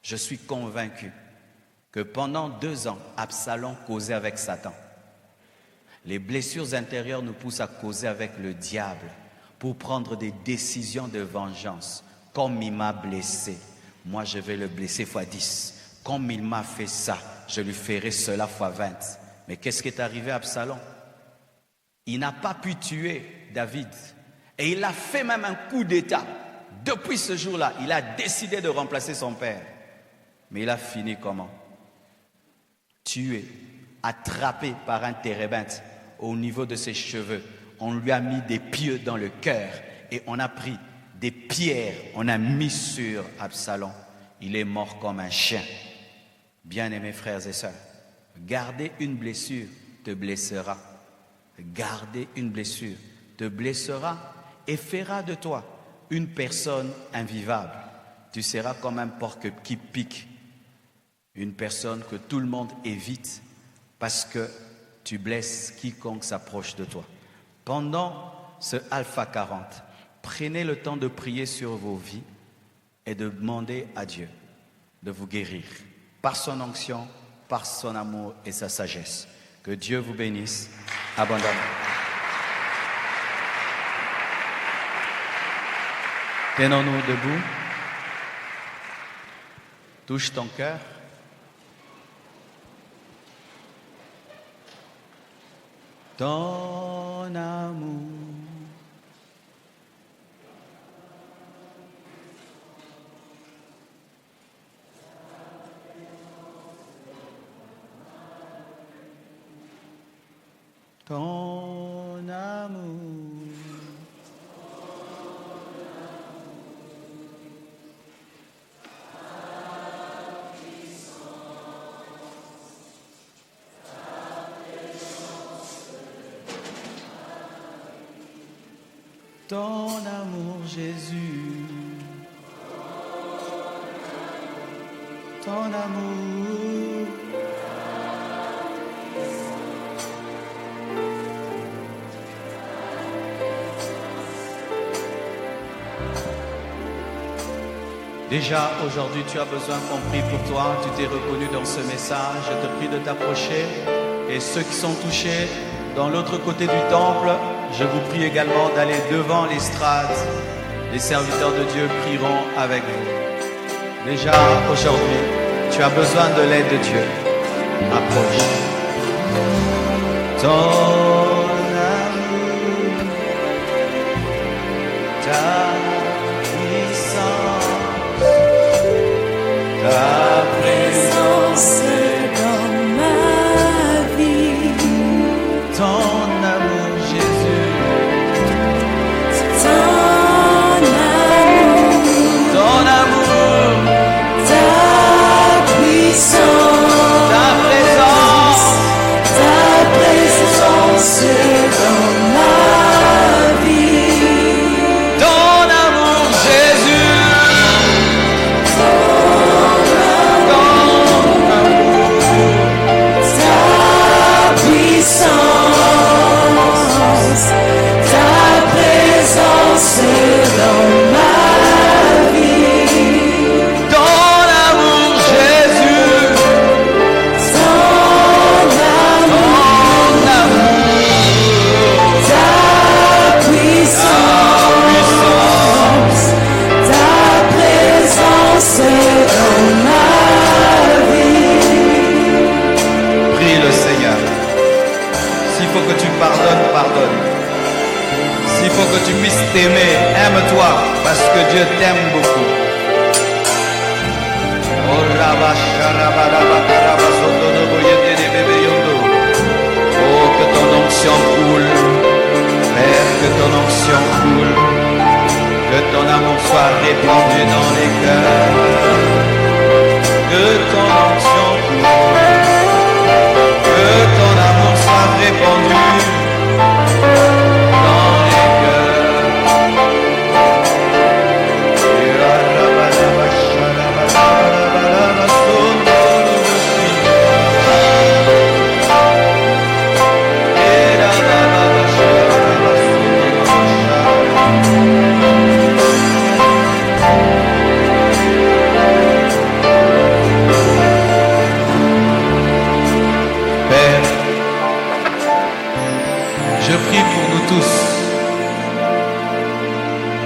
je suis convaincu que pendant 2 ans, Absalom causait avec Satan. Les blessures intérieures nous poussent à causer avec le diable pour prendre des décisions de vengeance. Comme il m'a blessé, moi je vais le blesser fois 10. Comme il m'a fait ça, je lui ferai cela fois 20. Mais qu'est-ce qui est arrivé à Absalom? Il n'a pas pu tuer David. Et il a fait même un coup d'état. Depuis ce jour-là, il a décidé de remplacer son père. Mais il a fini comment? Tué, attrapé par un térébinthe au niveau de ses cheveux. On lui a mis des pieux dans le cœur et on a pris des pierres, on a mis sur Absalom. Il est mort comme un chien. Bien-aimés frères et sœurs, garder une blessure te blessera. Garder une blessure te blessera et fera de toi une personne invivable. Tu seras comme un porc qui pique. Une personne que tout le monde évite parce que tu blesses quiconque s'approche de toi. Pendant ce Alpha 40, prenez le temps de prier sur vos vies et de demander à Dieu de vous guérir par son onction, par son amour et sa sagesse. Que Dieu vous bénisse abondamment. Tenons-nous debout. Touche ton cœur. Ton amour. Ton amour. Ton amour, Jésus. Ton amour. Déjà, aujourd'hui, tu as besoin qu'on prie pour toi. Tu t'es reconnu dans ce message. Je te prie de t'approcher. Et ceux qui sont touchés dans l'autre côté du temple, je vous prie également d'aller devant l'estrade. Les serviteurs de Dieu prieront avec vous. Déjà, aujourd'hui, tu as besoin de l'aide de Dieu. Approche. Ton amour, ta puissance, ta Présence dans ma vie. ton amour, Jésus, Ton amour, ton amour, ta puissance, ta présence dans ma vie. ton amour, Jésus, Ta puissance, ta présence dans ma vie. ton amour, Jésus, Ton amour, ta puissance, ta présence dans ma vie. Prie le Seigneur. S'il faut que tu pardonnes, pardonne. S'il faut que tu puisses t'aimer, aime-toi, parce que Dieu t'aime beaucoup. Oh, que ton onction coule, Père, que ton onction coule, que ton amour soit répandu dans les cœurs, que ton onction coule, que ton amour soit répandu dans les cœurs. Je prie pour nous tous,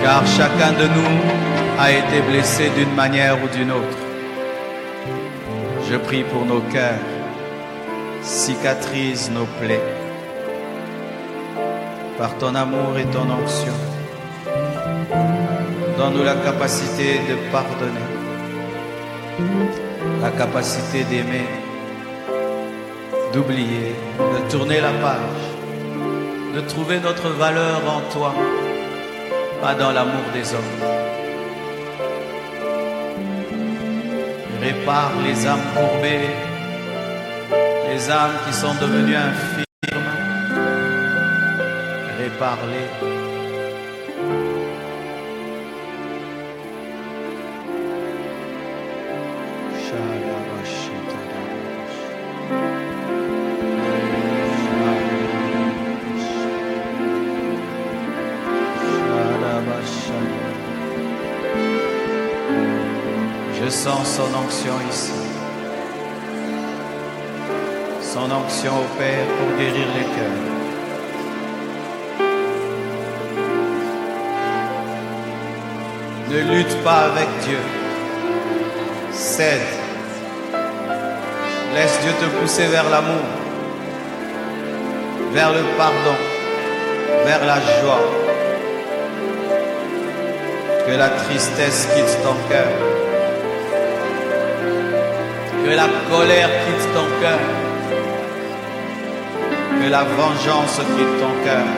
car chacun de nous a été blessé d'une manière ou d'une autre. Je prie pour nos cœurs, cicatrise nos plaies. Par ton amour et ton onction, donne-nous la capacité de pardonner, la capacité d'aimer, d'oublier, de tourner la page, de trouver notre valeur en toi, pas dans l'amour des hommes. Répare les âmes courbées, les âmes qui sont devenues infirmes. Répare-les. Je sens son onction ici. Son onction opère pour guérir les cœurs. Ne lutte pas avec Dieu. Cède. Laisse Dieu te pousser vers l'amour, vers le pardon, vers la joie. Que la tristesse quitte ton cœur. Que la colère quitte ton cœur. Que la vengeance quitte ton cœur.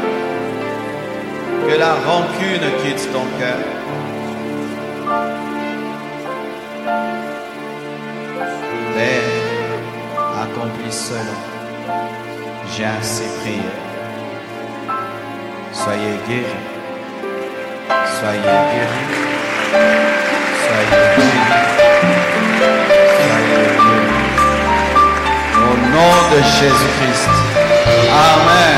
Que la rancune quitte ton cœur. Père, accomplis cela. J'ai ainsi prié. Soyez guéris. Soyez guéris. Soyez guéris. Soyez guéris. Au nom de Jésus-Christ. Amen.